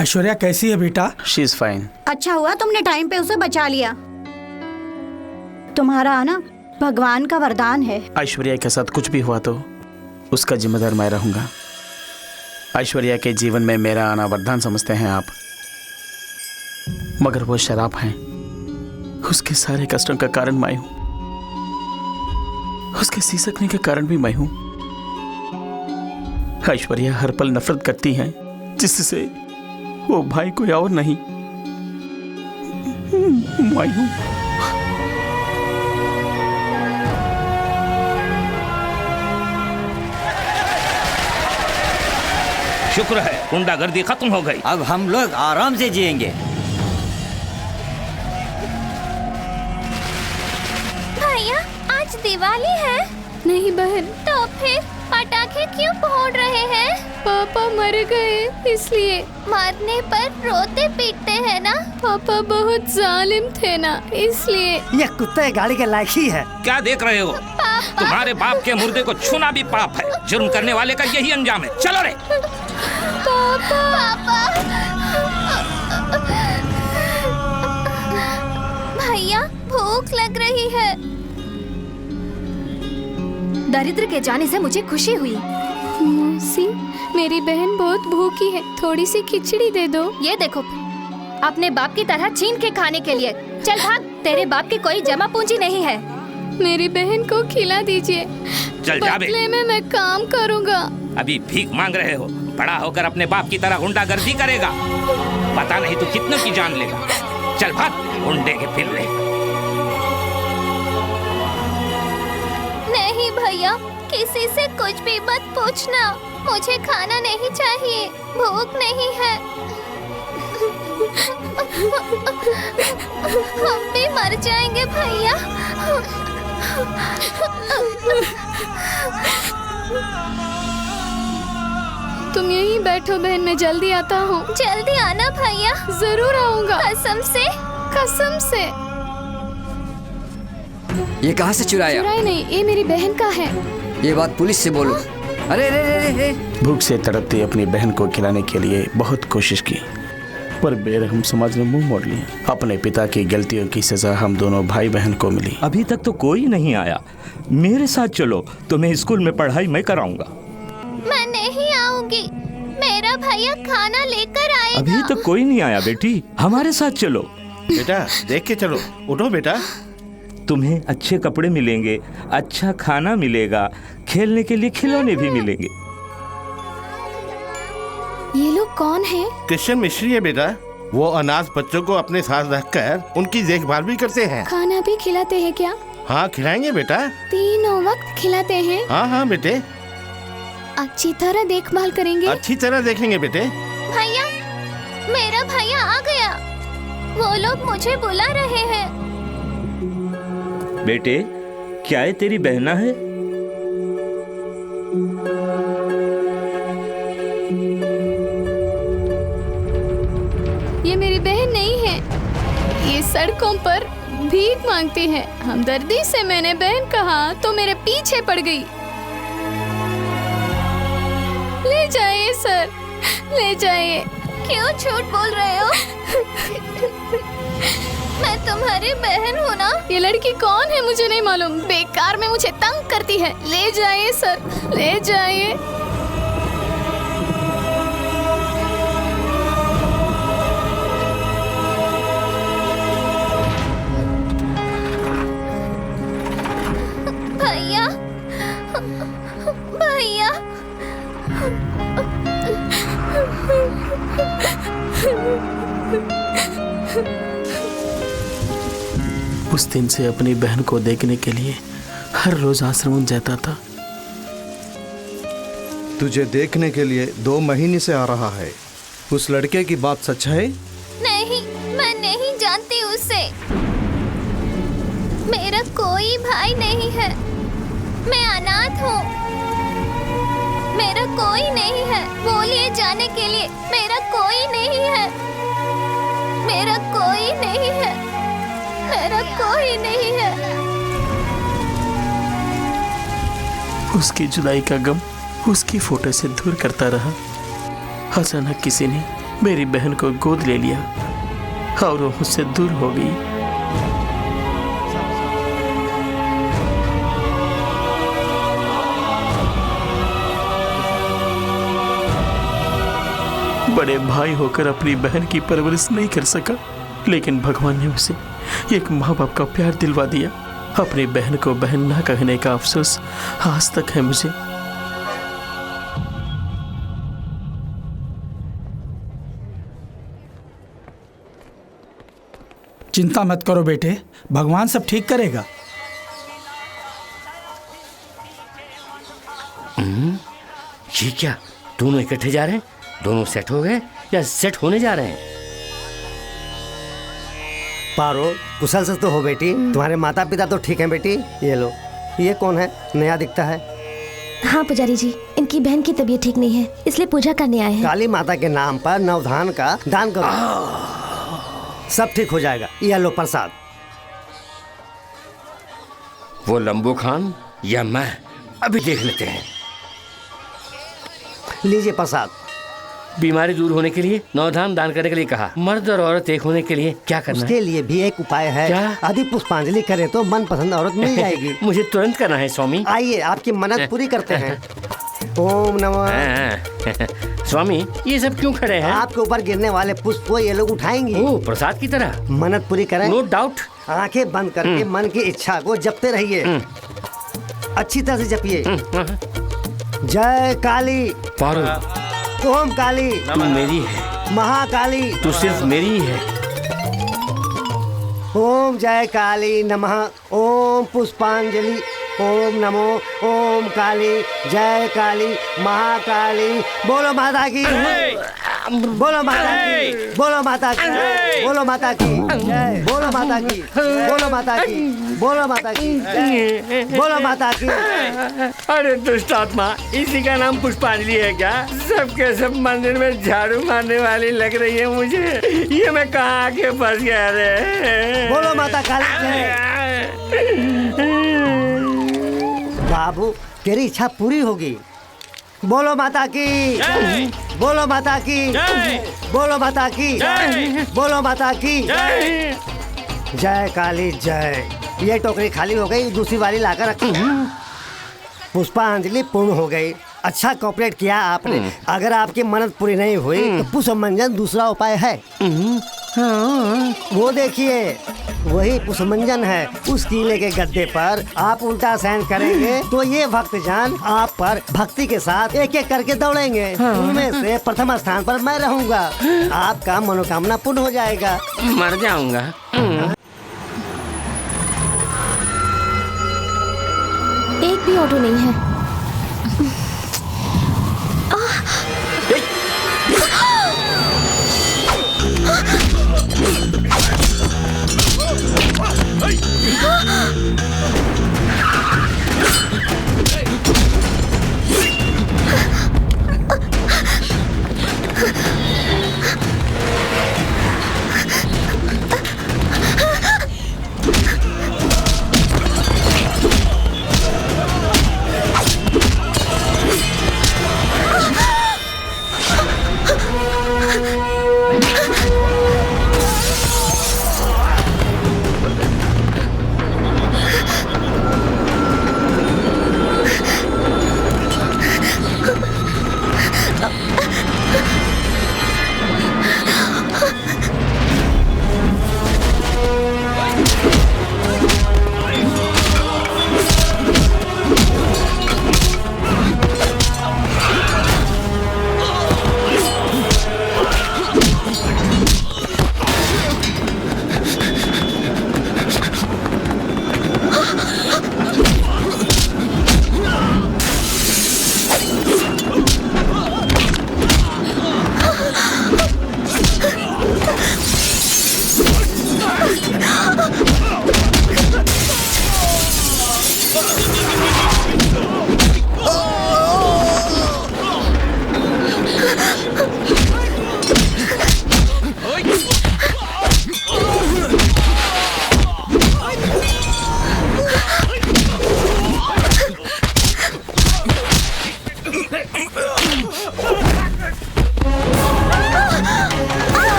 S1: ऐश्वर्या कैसी है बेटा?
S6: She is fine.
S10: अच्छा हुआ तुमने टाइम पे उसे बचा लिया। तुम्हारा आना भगवान का वरदान है।
S6: ऐश्वर्या के साथ कुछ भी हुआ तो उसका जिम्मेदार मैं रहूंगा। ऐश्वर्या के जीवन में मेरा आना वरदान समझते हैं आप, मगर वो शराब है। उसके सारे कष्टों का कारण मैं हूं, उसके सिसकने के कारण भी मैं हूं। ऐश्वर्या हर पल नफरत करती है, जिससे वो भाई कोई और नहीं, मैं हूं।
S12: शुक्र है गुंडागर्दी खत्म हो गई।
S4: अब हम लोग आराम से जिएंगे।
S8: भैया आज दिवाली है। नहीं बहन। तो फिर पटाखे क्यों फोड़ रहे हैं? पापा मर गए इसलिए। मरने पर रोते पीटते हैं ना। पापा बहुत जालिम थे ना, इसलिए।
S9: ये कुत्ते गाड़ी के लायक ही है।
S12: क्या देख रहे हो? तुम्हारे बाप के मुर्दे को छूना भी पाप है। जुर्म करने वाले का यही अंजाम है। चलो रे।
S8: पापा। भैया भूख लग रही है। दरिद्र के जाने से मुझे खुशी हुई। मौसी, मेरी बहन बहुत भूखी है, थोड़ी सी खिचड़ी दे दो। ये देखो, अपने बाप की तरह छीन के खाने के लिए। चल भाग, तेरे बाप की कोई जमा पूंजी नहीं है। मेरी बहन को खिला दीजिए।
S12: चल जा बे।
S8: बदले में मैं काम करूँगा।
S12: अभी भीख मांग रहे हो, बड़ा होकर अपने बाप की तरह गुंडागर्दी करेगा। पता नहीं तू कितनों की जान लेगा। चल भाग, गुंडे के फिर ले।
S8: नहीं भैया, किसी से कुछ भी मत पूछना।
S14: मुझे खाना नहीं चाहिए, भूख नहीं है। हम भी मर जाएंगे भैया।
S18: तुम यहीं बैठो बहन, मैं जल्दी आता हूँ।
S14: जल्दी आना भैया।
S18: जरूर आऊंगा।
S14: कसम से।
S18: कसम से।
S5: ये कहाँ से चुराया?
S18: चुराया नहीं, ये मेरी बहन का है।
S5: ये बात पुलिस से बोलो। अरे रे रे रे।
S6: भूख से तड़पती अपनी बहन को खिलाने के लिए बहुत कोशिश की, पर बेरहम समाज ने मुंह मोड़ लिया। अपने पिता की गलतियों की सजा हम दोनों भाई बहन को मिली।
S12: अभी तक तो कोई नहीं आया। मेरे साथ चलो, तुम्हें स्कूल में पढ़ाई मैं कराऊंगा।
S14: मैं नहीं आऊंगी, मेरा भैया खाना लेकर आएगा।
S12: अभी तक कोई नहीं आया बेटी, हमारे साथ चलो।
S13: बेटा देख के चलो, उठो बेटा।
S12: तुम्हें अच्छे कपड़े मिलेंगे, अच्छा खाना मिलेगा, खेलने के लिए खिलौने भी मिलेंगे।
S18: ये लोग कौन है?
S13: क्रिश्चियन मिस्ट्री है बेटा। वो अनाथ बच्चों को अपने साथ रखकर उनकी देखभाल भी करते हैं।
S18: खाना भी खिलाते हैं क्या?
S13: हाँ खिलाएंगे बेटा।
S18: तीनों वक्त खिलाते हैं?
S13: हाँ हाँ बेटे।
S18: अच्छी तरह देखभाल करेंगे?
S13: अच्छी तरह देखेंगे बेटे।
S14: भैया, मेरा भैया आ गया। वो लोग मुझे बुला रहे हैं।
S12: बेटे, क्या ये तेरी बहना है?
S18: ये मेरी बहन नहीं है। ये सड़कों पर भीख मांगती है। हमदर्दी से मैंने बहन कहा तो मेरे पीछे पड़ गई। ले जाइए सर, ले जाइए।
S14: क्यों झूठ बोल रहे हो? मैं तुम्हारी बहन हूँ ना।
S18: ये लड़की कौन है मुझे नहीं मालूम, बेकार में मुझे तंग करती है। ले जाइए सर, ले जाइए।
S14: भैया, भैया।
S6: उस दिन से अपनी बहन को देखने के लिए हर रोज आश्रम जाता था।
S17: तुझे देखने के लिए 2 महीने से आ रहा है। उस लड़के की बात सच है?
S14: नहीं, मैं नहीं जानती उसे। मेरा कोई भाई नहीं है। मैं अनाथ हूँ। मेरा कोई नहीं है। बोलिए जाने के लिए। मेरा कोई नहीं है। मेरा कोई नहीं है। मेरा कोई नहीं है।
S6: उसकी जुदाई का गम उसकी फोटो से दूर करता रहा। अचानक किसी ने मेरी बहन को गोद ले लिया और वो मुझसे दूर हो गई। बड़े भाई होकर अपनी बहन की परवरिश नहीं कर सका, लेकिन भगवान ने उसे एक माँ बाप का प्यार दिलवा दिया। अपनी बहन को बहन ना कहने का अफसोस आज तक है मुझे।
S1: चिंता मत करो बेटे, भगवान सब ठीक करेगा।
S7: ये क्या, दोनों इकट्ठे जा रहे हैं? दोनों सेट हो गए या सेट होने जा रहे हैं?
S11: पारो, कुशल से तो हो बेटी। तुम्हारे माता पिता तो ठीक हैं बेटी। ये लो, ये कौन है? नया दिखता है।
S8: हाँ पुजारी जी, इनकी बहन की तबीयत ठीक नहीं है, इसलिए पूजा करने आए हैं।
S11: काली माता के नाम पर नवधान का दान करो, सब ठीक हो जाएगा। ये लो प्रसाद।
S7: वो लंबू खान या मैं, अभी देख लेते हैं।
S11: लीजिए प्रसाद।
S7: बीमारी दूर होने के लिए नवधान दान करने के लिए कहा। मर्द और औरत एक होने के लिए क्या करना
S11: उसके
S7: है?
S11: लिए भी एक उपाय है।
S7: क्या?
S11: यदि पुष्पांजलि करें तो मनपसंद औरत मिल जाएगी।
S7: मुझे तुरंत करना है स्वामी।
S11: आइए, आपकी मन्नत पूरी करते हैं। ओम नमः।
S7: स्वामी, ये सब क्यों खड़े हैं?
S11: आपके ऊपर गिरने वाले पुष्प को ये लोग उठाएंगे।
S7: ओह, प्रसाद की तरह।
S11: मन्नत पूरी करें।
S7: No doubt.
S11: आंखें बंद करके मन की इच्छा को जपते रहिए। अच्छी तरह से जपिए। जय काली।
S7: पारो,
S11: ओम काली,
S7: तू मेरी है।
S11: महाकाली,
S7: तू सिर्फ मेरी ही है।
S11: ओम जय काली नमः। ओम पुष्पांजलि। ओम नमो ओम काली जय काली महाकाली। बोलो माता की बोलो माता की बोलो माता की बोलो माता की जय बोलो माता की बोलो माता की बोलो माता की बोलो माता की।
S7: अरे दुष्ट आत्मा, इसी का नाम पुष्पांजलि है क्या? सबके सब मंदिर में झाड़ू मारने वाली लग रही है मुझे। ये मैं कहाँ आके फंस गया रे?
S11: बोलो माता काली जय। बाबू तेरी इच्छा पूरी होगी। बोलो माता की बोलो माता की बोलो माता की बोलो माता की जय काली जय। ये टोकरी खाली हो गई, दूसरी वाली लाकर रखी। पुष्पांजलि पूर्ण हो गई। अच्छा कोऑपरेट किया आपने। अगर आपकी मन्नत पूरी नहीं हुई तो पुष्पमंजन दूसरा उपाय है। वो देखिए वही पुष्पमंजन है। उस किले के गद्दे पर आप उल्टा सहन करेंगे तो ये भक्तजन आप पर भक्ति के साथ एक एक करके दौड़ेंगे। उनमें से प्रथम स्थान पर मैं रहूंगा। आपका मनोकामना पूर्ण हो जाएगा।
S7: मर जाऊंगा।
S8: एक भी ऑटो नहीं है।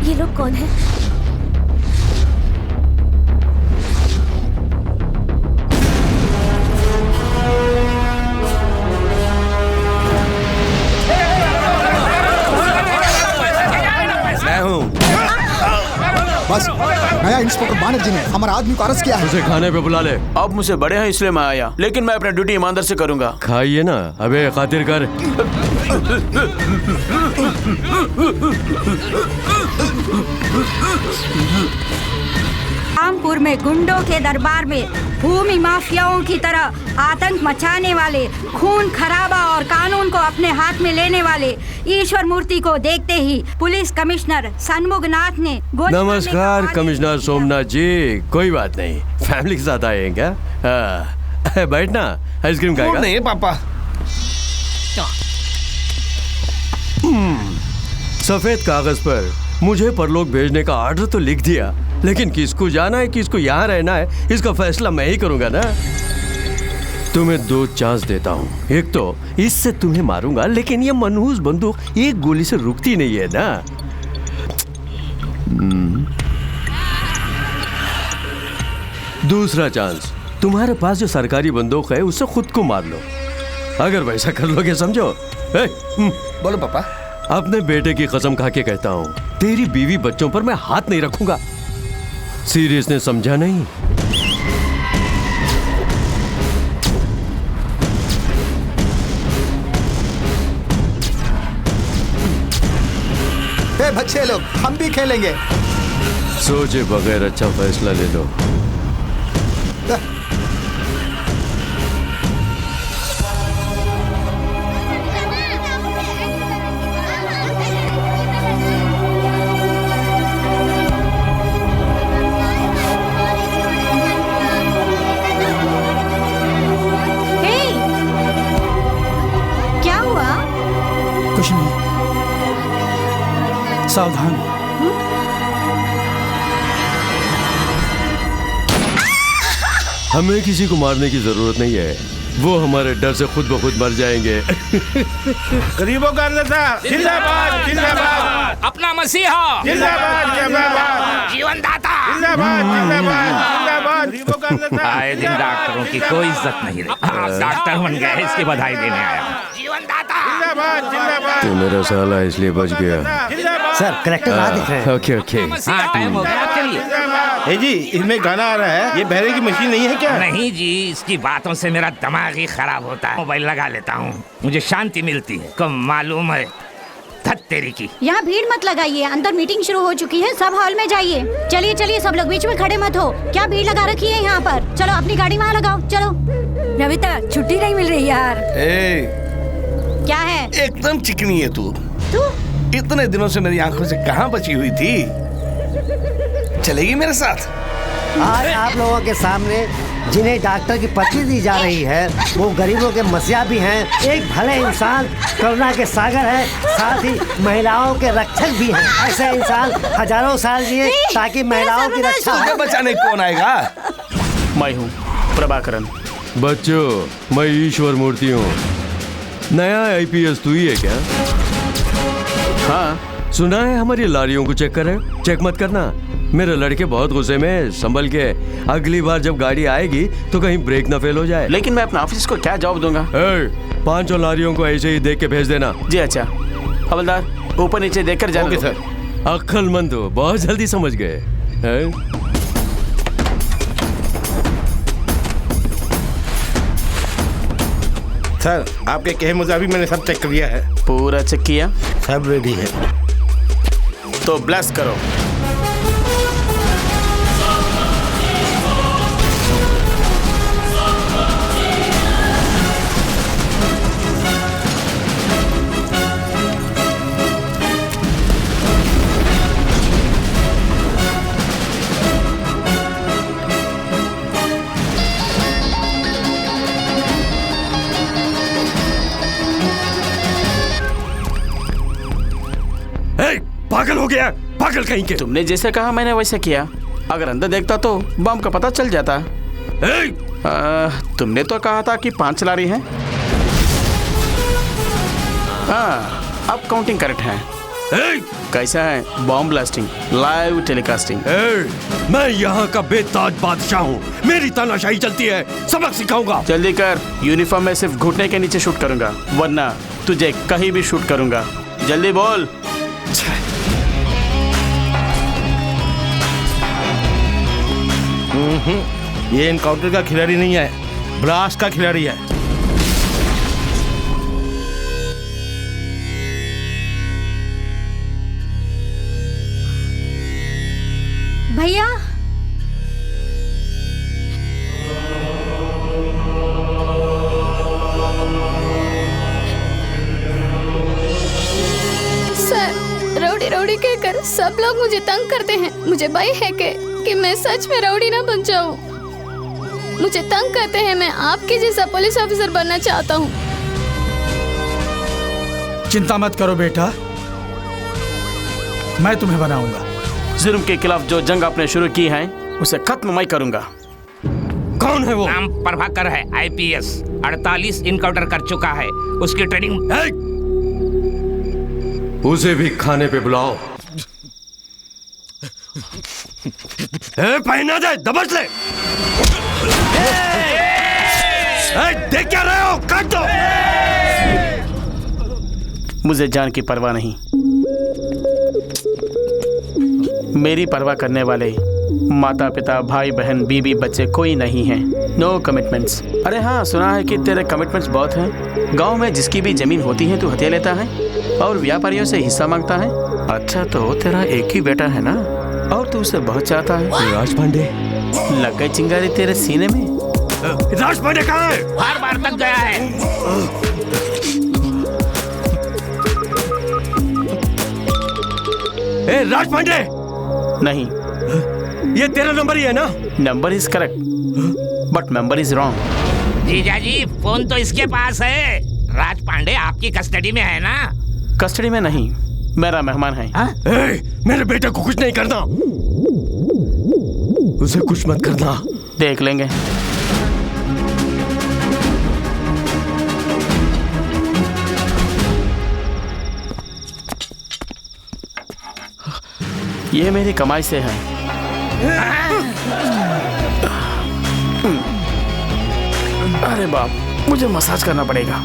S8: ये लोग कौन है?
S3: मैं हूँ।
S17: बस नया इंस्पेक्टर बानर जी ने हमारा आदमी को अरेस्ट किया है।
S3: उसे खाने पे बुला ले।
S6: आप मुझसे बड़े हैं इसलिए मैं आया, लेकिन मैं अपना ड्यूटी ईमानदार से करूंगा।
S3: खाइए ना। अबे खातिर कर।
S10: रामपुर में गुंडों के दरबार में भूमि माफियाओं की तरह आतंक मचाने वाले, खून खराबा और कानून को अपने हाथ में लेने वाले ईश्वर मूर्ति को देखते ही पुलिस कमिश्नर सन्मुखनाथ ने
S3: नमस्कार कमिश्नर सोमनाथ जी। कोई बात नहीं, फैमिली के साथ आए हैं क्या? बैठना, आइसक्रीम खाएगा?
S2: नहीं पापा।
S3: सफेद कागज पर मुझे परलोक भेजने का आर्डर तो लिख दिया, लेकिन किसको जाना है किसको यहाँ रहना है इसका फैसला मैं ही करूंगा ना। तुम्हें 2 चांस देता हूँ। एक तो इससे तुम्हें मारूंगा, लेकिन ये मनहूस बंदूक एक गोली से रुकती नहीं है ना। दूसरा चांस, तुम्हारे पास जो सरकारी बंदूक है उससे खुद को मार लो। अगर वैसा कर लोगे समझो।
S2: बोलो पापा।
S3: अपने बेटे की कसम खा के कहता हूँ, तेरी बीवी बच्चों पर मैं हाथ नहीं रखूंगा। सीरियस ने समझा नहीं?
S17: ए बच्चे लोग, हम भी खेलेंगे।
S3: सोचे बगैर अच्छा फैसला ले लो।
S10: क्या हुआ?
S1: कुछ नहीं, सावधान।
S3: हमें किसी को मारने की जरूरत नहीं है, वो हमारे डर से खुद ब खुद मर जाएंगे।
S13: गरीबों का नेता जिंदाबाद जिंदाबाद,
S12: अपना मसीहा
S13: जिंदाबाद जिंदाबाद,
S12: जीवन दाता
S13: जिंदाबाद जिंदाबाद जिंदाबाद, गरीबों का नेता।
S12: आए दिन डॉक्टरों की कोई इज्जत नहीं रही। आप डॉक्टर बन गए, इसकी बधाई देने आया हूं। जीवन दाता
S13: जिंदाबाद जिंदाबाद।
S3: तो मेरा साला इसलिए बच गया।
S11: सर करेक्टर आ दिख रहे हैं।
S3: Okay okay.
S12: हाँ, टाइम हो गया, चलिए।
S13: ए जी, इसमें गाना आ रहा है, ये बहरे की मशीन नहीं है क्या?
S12: नहीं जी, इसकी बातों से मेरा दिमाग ही खराब होता है। मोबाइल लगा लेता हूँ, मुझे शांति मिलती है। कब मालूम है धत तेरी की।
S10: यहाँ भीड़ मत लगाइए, अंदर मीटिंग शुरू हो चुकी है, सब हॉल में जाइए। चलिए चलिए, सब लोग बीच में खड़े मत हो। क्या भीड़ लगा रखी है यहाँ पर? चलो अपनी गाड़ी वहाँ लगाओ, चलो। नविता, छुट्टी नहीं मिल रही यार। क्या है?
S2: एकदम चिकनी है तू। इतने दिनों से मेरी आंखों से कहाँ बची हुई थी? चलेगी मेरे साथ?
S11: आज आप लोगों के सामने जिन्हें डॉक्टर की पर्ची दी जा रही है, वो गरीबों के मसीहा भी हैं, एक भले इंसान, करुणा के सागर है, साथ ही महिलाओं के रक्षक भी हैं। ऐसे इंसान हजारों साल जिए ताकि महिलाओं की रक्षा हो।
S2: बचाने कौन आएगा?
S6: मैं हूँ प्रभाकरन।
S3: बच्चों, मैं ईश्वर मूर्ति हूँ। नया आईपीएस तू ही है क्या? हाँ, सुना है हमारी लारियों को चेक करे। चेक मत करना, मेरे लड़के बहुत गुस्से में, संभल के। अगली बार जब गाड़ी आएगी तो कहीं ब्रेक ना फेल हो जाए।
S6: लेकिन मैं अपने ऑफिस को क्या जवाब दूंगा?
S3: 5 लारियों को ऐसे ही देख के भेज देना।
S6: जी अच्छा। हवलदार, ऊपर नीचे देखकर जाना।
S3: Okay sir. अक्लमंद हो, बहुत जल्दी समझ गए।
S13: सर, आपके कहे मुताबिक मैंने सब चेक कर लिया है।
S6: पूरा चेक किया?
S13: सब रेडी है।
S6: तो ब्लेस करो।
S3: पागल हो गया, पागल कहीं के।
S6: तुमने जैसे कहा मैंने वैसे किया। अगर अंदर देखता तो बम का पता चल जाता। तुमने तो कहा था कि 5 लारी हैं। हाँ, अब काउंटिंग करेक्ट है। कैसा है बॉम्ब ब्लास्टिंग, लाइव टेलीकास्टिंग?
S3: मैं यहाँ का बेताज बादशाह हूँ, मेरी तानाशाही चलती है, सबक सिखाऊंगा।
S6: जल्दी कर, यूनिफॉर्म में सिर्फ घुटने के नीचे शूट करूंगा, वरना तुझे कहीं भी शूट करूंगा। जल्दी बोल।
S13: ये एनकाउंटर का खिलाड़ी नहीं है, ब्लास्ट का खिलाड़ी है।
S10: भैया,
S18: सर, रौडी रौडी कहकर सब लोग मुझे तंग करते हैं। मुझे भय है कि मैं सच में रौडी ना बन जाऊं। मुझे तंग करते हैं, मैं आपके जैसा पुलिस ऑफिसर बनना चाहता हूँ।
S1: चिंता मत करो बेटा, मैं तुम्हें बनाऊंगा।
S6: जुर्म के खिलाफ जो जंग आपने शुरू की है उसे खत्म मैं करूंगा।
S3: कौन है वो?
S12: नाम प्रभाकर है, आईपीएस, 48 इनकाउंटर कर चुका है। उसकी ट्रेनिंग।
S3: उसे भी खाने पे बुलाओ। पहना दे, दबच ले। देख क्या रहे हो? काट दो।
S6: मुझे जान की परवाह नहीं। मेरी परवाह करने वाले माता पिता भाई बहन बीबी बच्चे कोई नहीं है। No commitments. अरे हाँ, सुना है कि तेरे कमिटमेंट्स बहुत हैं। गांव में जिसकी भी जमीन होती है तू हथिया लेता है और व्यापारियों से हिस्सा मांगता है। अच्छा, तो तेरा एक ही बेटा है ना, और तू उसे बहुत चाहता है।
S3: राज पांडे,
S6: लग गई चिंगारी तेरे सीने में।
S3: राज पांडे कहाँ है?
S12: हर बार तक गया है।
S3: ए, राज पांडे!
S6: नहीं,
S3: ये तेरा नंबर ही है ना?
S6: Number is correct but number is wrong.
S12: जीजा जी, फोन तो इसके पास है। राज पांडे आपकी कस्टडी में है ना?
S6: कस्टडी में नहीं, मेरा मेहमान है।
S3: ए, मेरे बेटे को कुछ नहीं करना, उसे कुछ मत करना।
S6: देख लेंगे। ये मेरी कमाई से है। अरे बाप, मुझे मसाज करना पड़ेगा।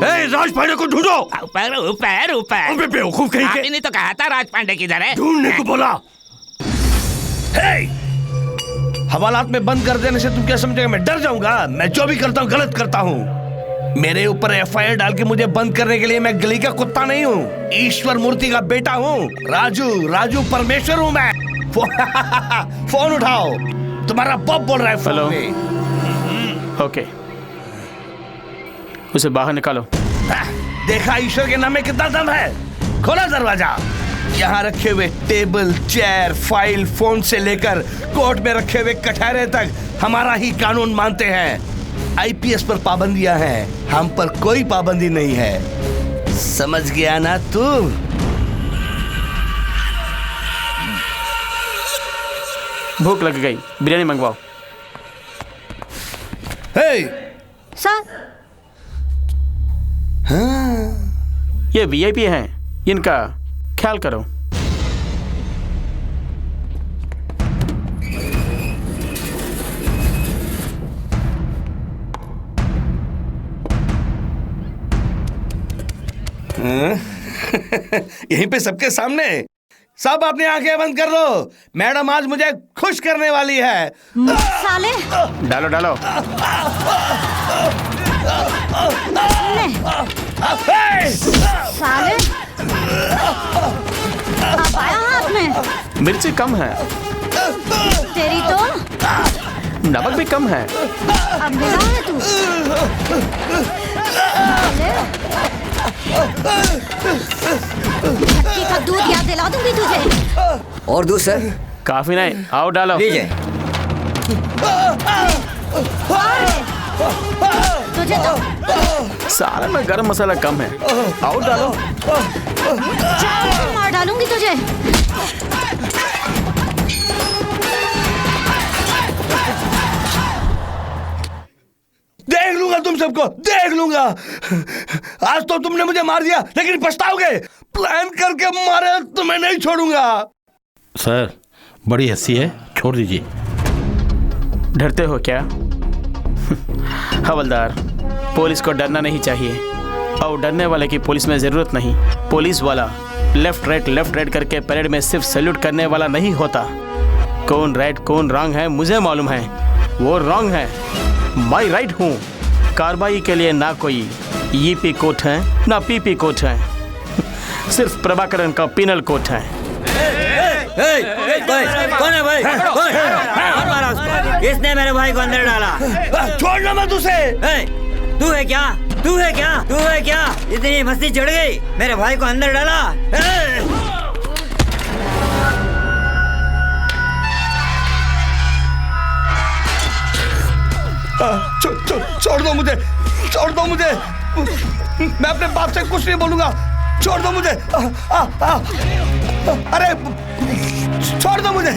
S3: ए, राज पांडे को ढूंढो।
S12: ऊपर ऊपर ऊपर।
S3: अबे बेवकूफ कहीं के।
S12: आपने तो कहा था राज पांडे किधर है?
S3: ढूंढने को बोला।
S2: हवालात में बंद कर देने से तुम क्या समझोगे मैं डर जाऊंगा? मैं जो भी करता हूँ गलत करता हूँ। मेरे ऊपर एफआईआर डाल के मुझे बंद करने के लिए मैं गली का कुत्ता नहीं हूँ, ईश्वर मूर्ति का बेटा हूँ। राजू परमेश्वर हूँ मैं। फोन उठाओ, तुम्हारा बाप बोल रहा है फोन में।
S6: ओके, उसे बाहर निकालो।
S2: देखा ईश्वर के नाम में कितना दम है? खोला दरवाजा। यहाँ रखे हुए टेबल, चेयर, फाइल, फोन से लेकर कोर्ट में रखे हुए कटहरे तक हमारा ही कानून मानते हैं। आईपीएस पर पाबंदियां हैं, हम पर कोई पाबंदी नहीं है। समझ गया ना तू?
S6: भूख लग गई, बिरयानी मंगवाओ।
S10: सर,
S6: ये वीआईपी हैं, इनका ख्याल करो।
S2: यहीं पे सबके सामने। सब अपनी आंखें बंद कर लो, मैडम आज मुझे खुश करने वाली है।
S10: साले!
S6: डालो डालो।
S10: साले! अब आया हाथ में।
S6: मिर्ची कम है।
S10: तेरी तो
S6: नमक भी कम है।
S10: अब मिला है तू। धक्की का दूध याद दिला दूंगी तुझे।
S5: और दूध सर?
S6: काफी नहीं, आओ डालो।
S5: लीजिए।
S10: तुझे तो
S6: सारे में गरम मसाला कम है, आओ डालो।
S10: मार डालूंगी तुझे।
S2: देख लूंगा तुम सबको, देख लूंगा। आज तो तुमने मुझे मार दिया, लेकिन पछताओगे। प्लान करके मारे तुम्हें नहीं छोड़ूंगा।
S13: सर, बड़ी हंसी है, छोड़ दीजिए।
S6: डरते हो क्या? हवलदार, पुलिस को डरना नहीं चाहिए, और डरने वाले की पुलिस में जरूरत नहीं। पुलिस वाला लेफ्ट राइट करके परेड में सिर्फ सैल्यूट करने वाला नहीं होता। कौन राइट कौन रॉन्ग है मुझे मालूम है। वो रॉन्ग है, मैं राइट हूँ। कार्रवाई के लिए ना कोई ईपी कोर्ट है ना पीपी कोर्ट है, सिर्फ प्रभाकरन का पिनल कोर्ट है।
S4: कौन है भाई? किसने मेरे भाई को अंदर डाला?
S2: छोड़ना मत उसे।
S4: तू है क्या? तू है क्या? तू है क्या? इतनी मस्ती चढ़ गई, मेरे भाई को अंदर डाला।
S2: छोड़ दो मुझे, छोड़ दो मुझे। मैं अपने बाप से कुछ नहीं बोलूंगा, छोड़ दो मुझे। अरे छोड़ दो मुझे।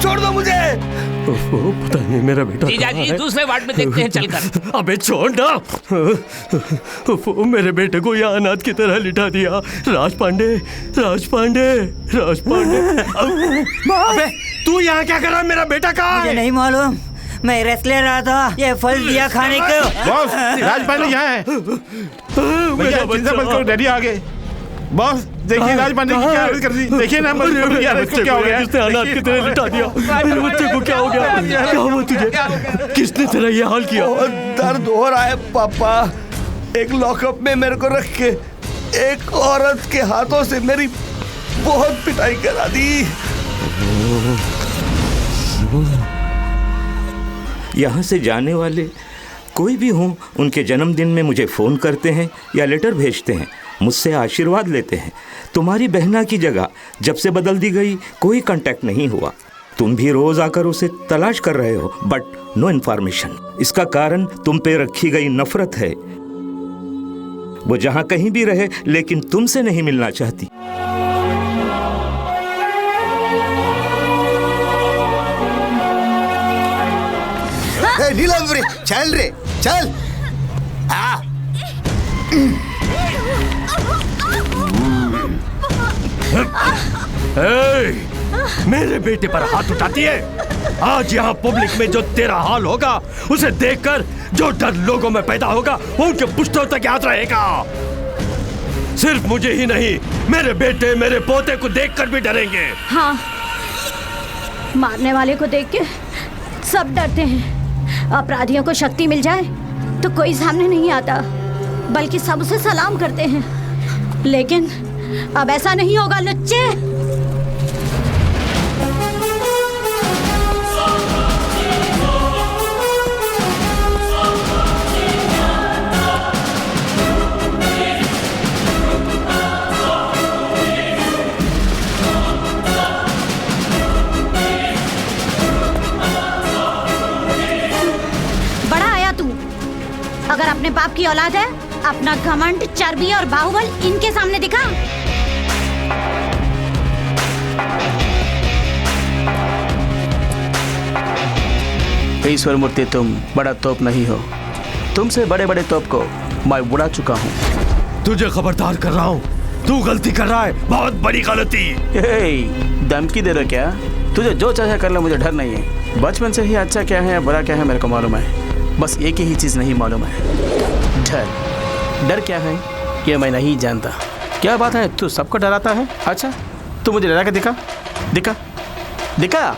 S2: छोड़ दो मुझे।
S3: पता नहीं मेरा बेटा
S12: जीजा जी, दूसरे वार्ड में देखते हैं चलकर।
S3: अबे छोड़ ना। मेरे बेटे को यहाँ अनाथ की तरह लिटा दिया। राज पांडे, राज पांडे, राज पांडे। अबे तू यहाँ क्या कर रहा है? मेरा बेटा कहाँ है?
S4: मुझे नहीं मालूम, मैं रेस्ट ले रहा था, ये फल दिया खाने को।
S13: बॉस, राजपांडे यहाँ है। भैया चिंता मत करो, डैडी आ गए। बॉस देखिए राजपांडे की क्या हालत कर दी, देखिए ना इसको क्या हो गया,
S3: किसने हालात की तरह लिटा दिया, मेरे बच्चे को क्या हो गया, क्या हुआ तुझे, किसने तेरा ये हाल किया?
S2: बहुत दर्द हो रहा है पापा, एक लॉकअप में मेरे को रख के एक औरत के हाथों से मेरी बहुत पिटाई करा दी।
S12: यहाँ से जाने वाले कोई भी हों, उनके जन्मदिन में मुझे फ़ोन करते हैं या लेटर भेजते हैं, मुझसे आशीर्वाद लेते हैं। तुम्हारी बहना की जगह जब से बदल दी गई कोई कांटेक्ट नहीं हुआ। तुम भी रोज़ आकर उसे तलाश कर रहे हो, बट नो इन्फॉर्मेशन। इसका कारण तुम पे रखी गई नफरत है। वो जहाँ कहीं भी रहे, लेकिन तुमसे नहीं मिलना चाहती।
S19: नीलम चल रे चल।
S3: मेरे बेटे पर हाथ उठाती है। आज यहाँ पब्लिक में जो तेरा हाल होगा उसे देखकर जो डर लोगों में पैदा होगा वो उनके पुश्तों तक याद रहेगा। सिर्फ मुझे ही नहीं, मेरे बेटे मेरे पोते को देखकर भी डरेंगे।
S8: हाँ, मारने वाले को देख के सब डरते हैं। अपराधियों को शक्ति मिल जाए तो कोई सामने नहीं आता, बल्कि सब उसे सलाम करते हैं। लेकिन अब ऐसा नहीं होगा लुच्चे। अगर अपने बाप की औलाद है, अपना घमंड, चर्बी और बाहुबल इनके सामने दिखा।
S6: ईश्वर मूर्ति, तुम बड़ा तोप नहीं हो। तुमसे बड़े बड़े तोप को मैं उड़ा चुका हूँ।
S3: तुझे खबरदार कर रहा हूँ, तू गलती कर रहा है, बहुत बड़ी गलती।
S6: धमकी दे रहा क्या? तुझे जो चाहे कर ले, मुझे डर नहीं है। बचपन से ही अच्छा क्या है या बुरा क्या है मेरे को मालूम है। बस एक ही चीज़ नहीं मालूम है, डर। डर क्या है ये मैं नहीं जानता। क्या बात है, तू सबको डराता है? अच्छा, तू मुझे डरा के दिखा दिखा दिखा।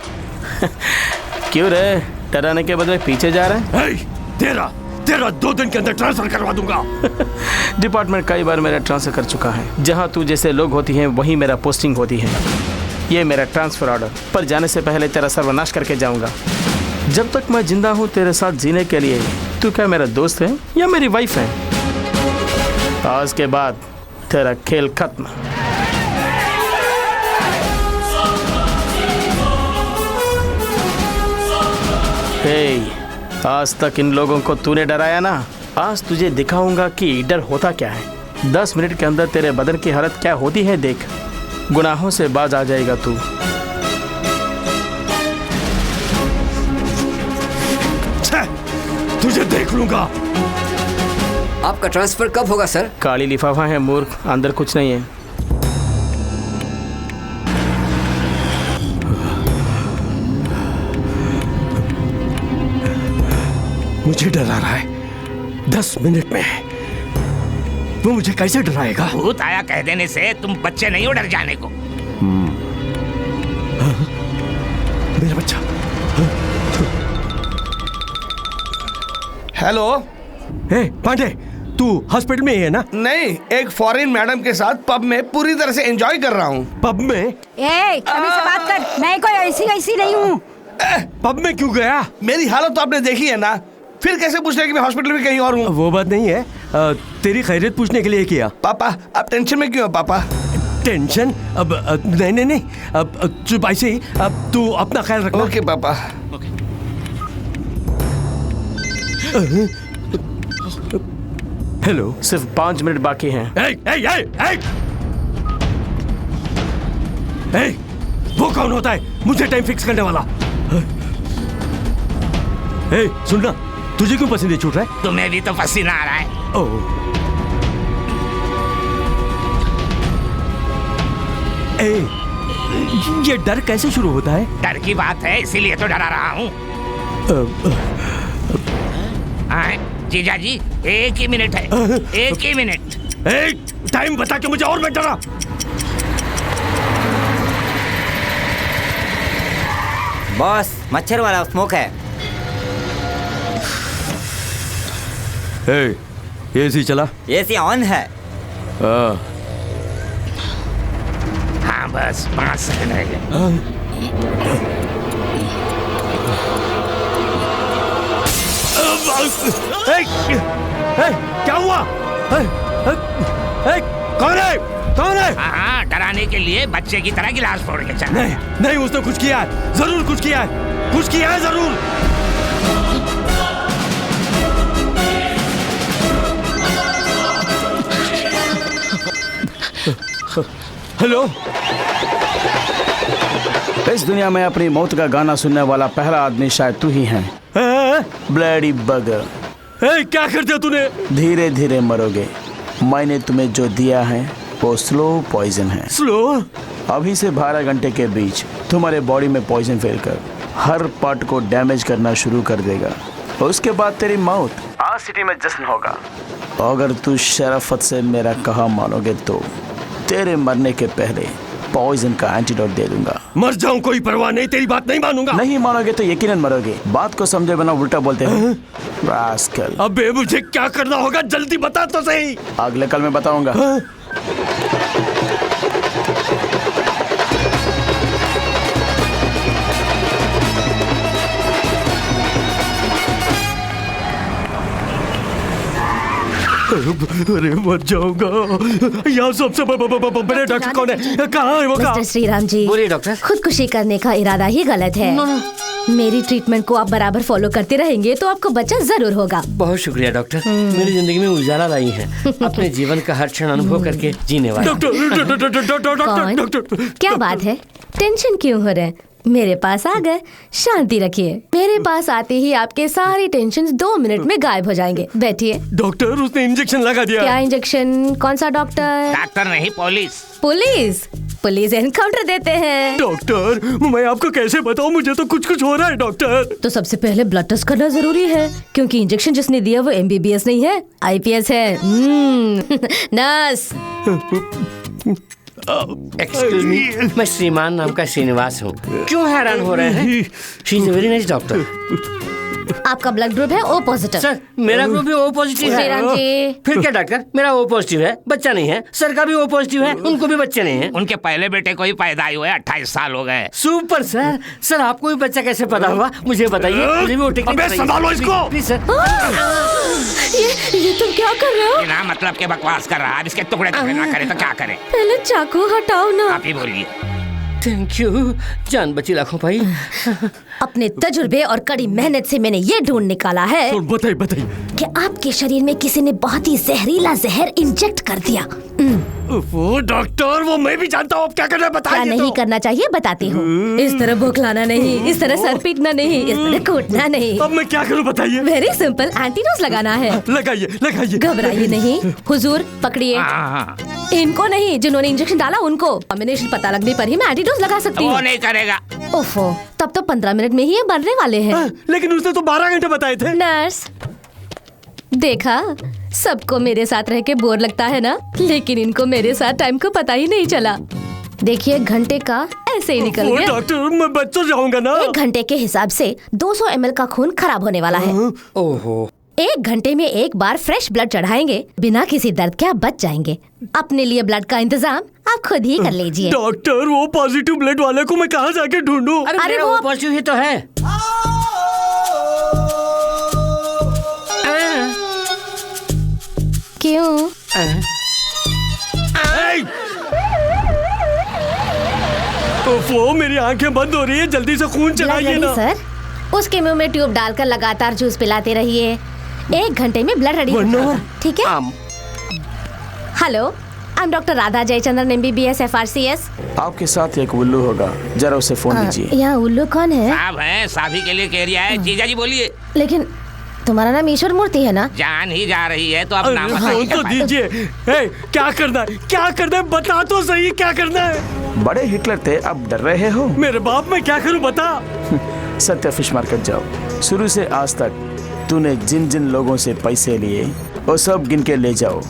S6: क्यों रे, डराने के बदले पीछे जा रहा है?
S3: तेरा 2 दिन के अंदर ट्रांसफर करवा दूंगा।
S6: डिपार्टमेंट कई बार मेरा ट्रांसफर कर चुका है। जहाँ तू जैसे लोग होती हैं वहीं मेरा पोस्टिंग होती है। ये मेरा ट्रांसफर ऑर्डर, पर जाने से पहले तेरा सर्वनाश करके जाऊंगा। जब तक मैं जिंदा हूँ तेरे साथ जीने के लिए तू क्या मेरा दोस्त है या मेरी वाइफ है? आज के बाद तेरा खेल खत्म। आज तक इन लोगों को तूने डराया ना, आज तुझे दिखाऊंगा कि डर होता क्या है। 10 मिनट के अंदर तेरे बदन की हालत क्या होती है देख। गुनाहों से बाज आ जाएगा तू।
S3: तुझे देख लूंगा।
S5: आपका ट्रांसफर कब होगा सर?
S6: काली लिफाफा है मूर्ख, अंदर कुछ नहीं है।
S3: मुझे डरा रहा है 10 मिनट में। वो मुझे कैसे डराएगा?
S12: भूत आया कह देने से तुम बच्चे नहीं हो डर जाने को।
S3: मेरा बच्चा।
S2: हेलो।
S3: पांडे, तू हॉस्पिटल में ही है ना?
S2: नहीं, एक फॉरेन मैडम के साथ पब में पूरी तरह से एंजॉय कर रहा हूँ।
S3: पब में?
S10: अभी से बात कर, मैं कोई ऐसी नहीं हूँ।
S3: पब में क्यों गया?
S2: मेरी हालत तो आपने देखी है ना, फिर कैसे पूछ रहे कि मैं हॉस्पिटल में कहीं और हूँ?
S3: वो बात नहीं है, तेरी खैरियत पूछने के लिए किया।
S2: पापा, आप टेंशन में क्यों हो पापा?
S3: टेंशन? अब नहीं, अब चुप ऐसे ही। अब तू अपना ख्याल रखना।
S2: ओके पापा।
S6: हेलो, सिर्फ 5 मिनट बाकी हैं।
S3: वो कौन होता है मुझे टाइम फिक्स करने वाला? सुनना, तुझे क्यों पसीने छूट रहा है?
S12: तुम्हें भी तो पसीना आ रहा है।
S3: ये डर कैसे शुरू होता है?
S12: डर की बात है, इसीलिए तो डरा रहा हूँ। जीजा जी, 1 ही मिनट है, 1 ही मिनट।
S3: टाइम बता के मुझे और मत डरा।
S4: बॉस, मच्छर वाला स्मोक है।
S3: एसी चला?
S4: एसी ऑन है।
S12: हाँ बस 5 सेकंड रह गए।
S3: क्या हुआ? कौन है? कौन है?
S12: हाँ, डराने के लिए बच्चे की तरह गिलास फोड़ के चला।
S3: नहीं, उसने कुछ किया है, जरूर कुछ किया है, कुछ किया है जरूर।
S6: हेलो, इस दुनिया में अपनी मौत का गाना सुनने वाला पहला आदमी शायद तू ही है। ब्लडी बगर।
S3: क्या कर दिया तूने?
S6: धीरे धीरे मरोगे। मैंने तुम्हें जो दिया है वो स्लो पॉइजन है।
S3: स्लो?
S6: अभी से 12 घंटे के बीच तुम्हारे बॉडी में पॉइजन फैलकर हर पार्ट को डैमेज करना शुरू कर देगा। उसके बाद तेरी मौत। आज सिटी में जश्न होगा। अगर तू शराफत से मेरा कहा मानोगे तो तेरे मरने के पहले पॉइजन का एंटीडोट दे दूंगा।
S3: मर जाऊं कोई परवाह नहीं, तेरी बात नहीं मानूंगा।
S6: नहीं मानोगे तो यकीनन मरोगे। बात को समझे बिना उल्टा बोलते हो। रास्कल।
S3: अबे मुझे क्या करना होगा जल्दी बता तो सही।
S6: अगले कल मैं बताऊंगा।
S3: अरे मर जाऊंगा। यहाँ सबसे बड़े डॉक्टर कौन है? कहाँ है वो?
S8: मिस्टर श्रीराम जी,
S5: बोलिए डॉक्टर।
S8: खुदकुशी करने का इरादा ही गलत है। मेरी ट्रीटमेंट को आप बराबर फॉलो करते रहेंगे तो आपको बच्चा जरूर होगा।
S5: बहुत शुक्रिया डॉक्टर, मेरी जिंदगी में उजाला लाई है। अपने जीवन का हर क्षण अनुभव करके जीने वाला।
S8: डॉक्टर, क्या बात है? टेंशन क्यों हो रहे हैं? मेरे पास आ गए, शांति रखिए। मेरे पास आते ही आपके सारी टेंशन 2 मिनट में गायब हो जाएंगे। बैठिए।
S3: डॉक्टर, उसने इंजेक्शन लगा दिया।
S8: क्या इंजेक्शन? कौन सा डॉक्टर?
S12: डॉक्टर नहीं, पुलिस।
S8: पुलिस? पुलिस एनकाउंटर देते हैं।
S3: डॉक्टर, मैं आपको कैसे बताऊं? मुझे तो कुछ हो रहा है डॉक्टर।
S8: तो सबसे पहले ब्लड टेस्ट करना जरूरी है, क्योंकि इंजेक्शन जिसने दिया वो MBBS नहीं है, IPS है। नर्स।
S5: एक्सक्यूज मी, मैं श्रीमान नाम का श्रीनिवास हूँ। क्यों हैरान हो रहे हैं? She is very nice doctor.
S8: आपका ब्लड ग्रुप है O पॉजिटिव।
S5: सर, मेरा ग्रुप भी O पॉजिटिव है।
S8: श्रीराम जी।
S5: फिर क्या डॉक्टर, मेरा O पॉजिटिव है, बच्चा नहीं है। सर का भी O पॉजिटिव है, उनको भी बच्चे नहीं है।
S12: उनके पहले बेटे को ही पैदा हुए 28 साल हो गए।
S5: Super sir. सर आपको भी बच्चा कैसे पता हुआ मुझे बताइए। मुझे भी वो टेक्निक
S3: अबे संभालो इसको।
S5: Please sir.
S8: ये तुम क्या कर रहे हो?
S12: बिना मतलब के बकवास कर रहा है। अब इसके टुकड़े टुकड़े ना करे तो क्या करे?
S8: पहले चाकू हटाओ ना।
S12: आप ही बोलिए।
S5: थैंक यू, जान बची लाखों भाई।
S8: अपने तजुर्बे और कड़ी मेहनत से मैंने ये ढूंढ निकाला है
S3: बताइए
S8: कि आपके शरीर में किसी ने बहुत ही जहरीला जहर इंजेक्ट कर दिया।
S3: वो डॉक्टर, वो मैं भी जानता हूँ। क्या करना है बताइए।
S8: क्या नहीं करना चाहिए बताती हूँ। इस तरह बौखलाना नहीं, इस तरह सर पीटना नहीं, इस तरह कूटना नहीं।
S3: अब मैं क्या करूँ बताइए।
S8: वेरी सिंपल, एंटीडोज लगाना है।
S3: लगाइए।
S8: घबराइए नहीं। हुजूर पकड़िए। इनको नहीं, जिन्होंने इंजेक्शन डाला उनको। कॉम्बिनेशन पता लगने पर ही मैं एंटीडोज लगा सकती हूँ।
S12: वो नहीं करेगा।
S8: ओफो, तब तो 15 मिनट में ही ये बनने वाले हैं।
S3: लेकिन उसने तो 12 घंटे बताए थे।
S8: नर्स, देखा, सबको मेरे साथ रह के बोर लगता है ना, लेकिन इनको मेरे साथ टाइम को पता ही नहीं चला। देखिए, घंटे का ऐसे ही निकल गया।
S3: डॉक्टर, मैं बच तो जाऊंगा ना।
S8: 1 घंटे के हिसाब से 200 ml का खून खराब होने वाला है।
S5: ओहो।
S8: 1 घंटे में एक बार फ्रेश ब्लड चढ़ाएंगे, बिना किसी दर्द के आप बच जाएंगे। अपने लिए ब्लड का इंतजाम आप खुद ही कर लीजिए।
S3: डॉक्टर, वो पॉजिटिव ब्लड वाले को मैं कहाँ जाके ढूंढूं?
S5: अरे वो पॉजिटिव ही तो है।
S8: क्यों?
S3: वो मेरी आंखें बंद हो रही है, जल्दी से खून चलाइए ना।
S8: सर, उसके मुंह में ट्यूब डालकर लगातार जूस पिलाते रहिए। 1 घंटे में ब्लड रेडी हो जाएगा, ठीक है? Hello, I am doctor Radha Jayachandran MBBS FRCS।
S6: आपके साथ एक उल्लू होगा, जरा उसे फोन दीजिए।
S8: यहाँ उल्लू कौन है?
S12: साहब है, साभी के लिए कह रिया है। जीजा जी बोलिए।
S8: लेकिन तुम्हारा नाम ईश्वर मूर्ति है ना?
S12: जान ही जा रही है तो अब नाम
S3: तो दीजिए। क्या करना है? क्या करना है? बता तो सही, क्या करना है?
S6: बड़े हिटलर थे, अब डर रहे हो?
S3: मेरे बाप मैं क्या करूं बता।
S6: सत्या फिश मार्केट जाओ। शुरू से आज तक तूने जिन जिन लोगों से पैसे लिए वो सब गिन के ले जाओ।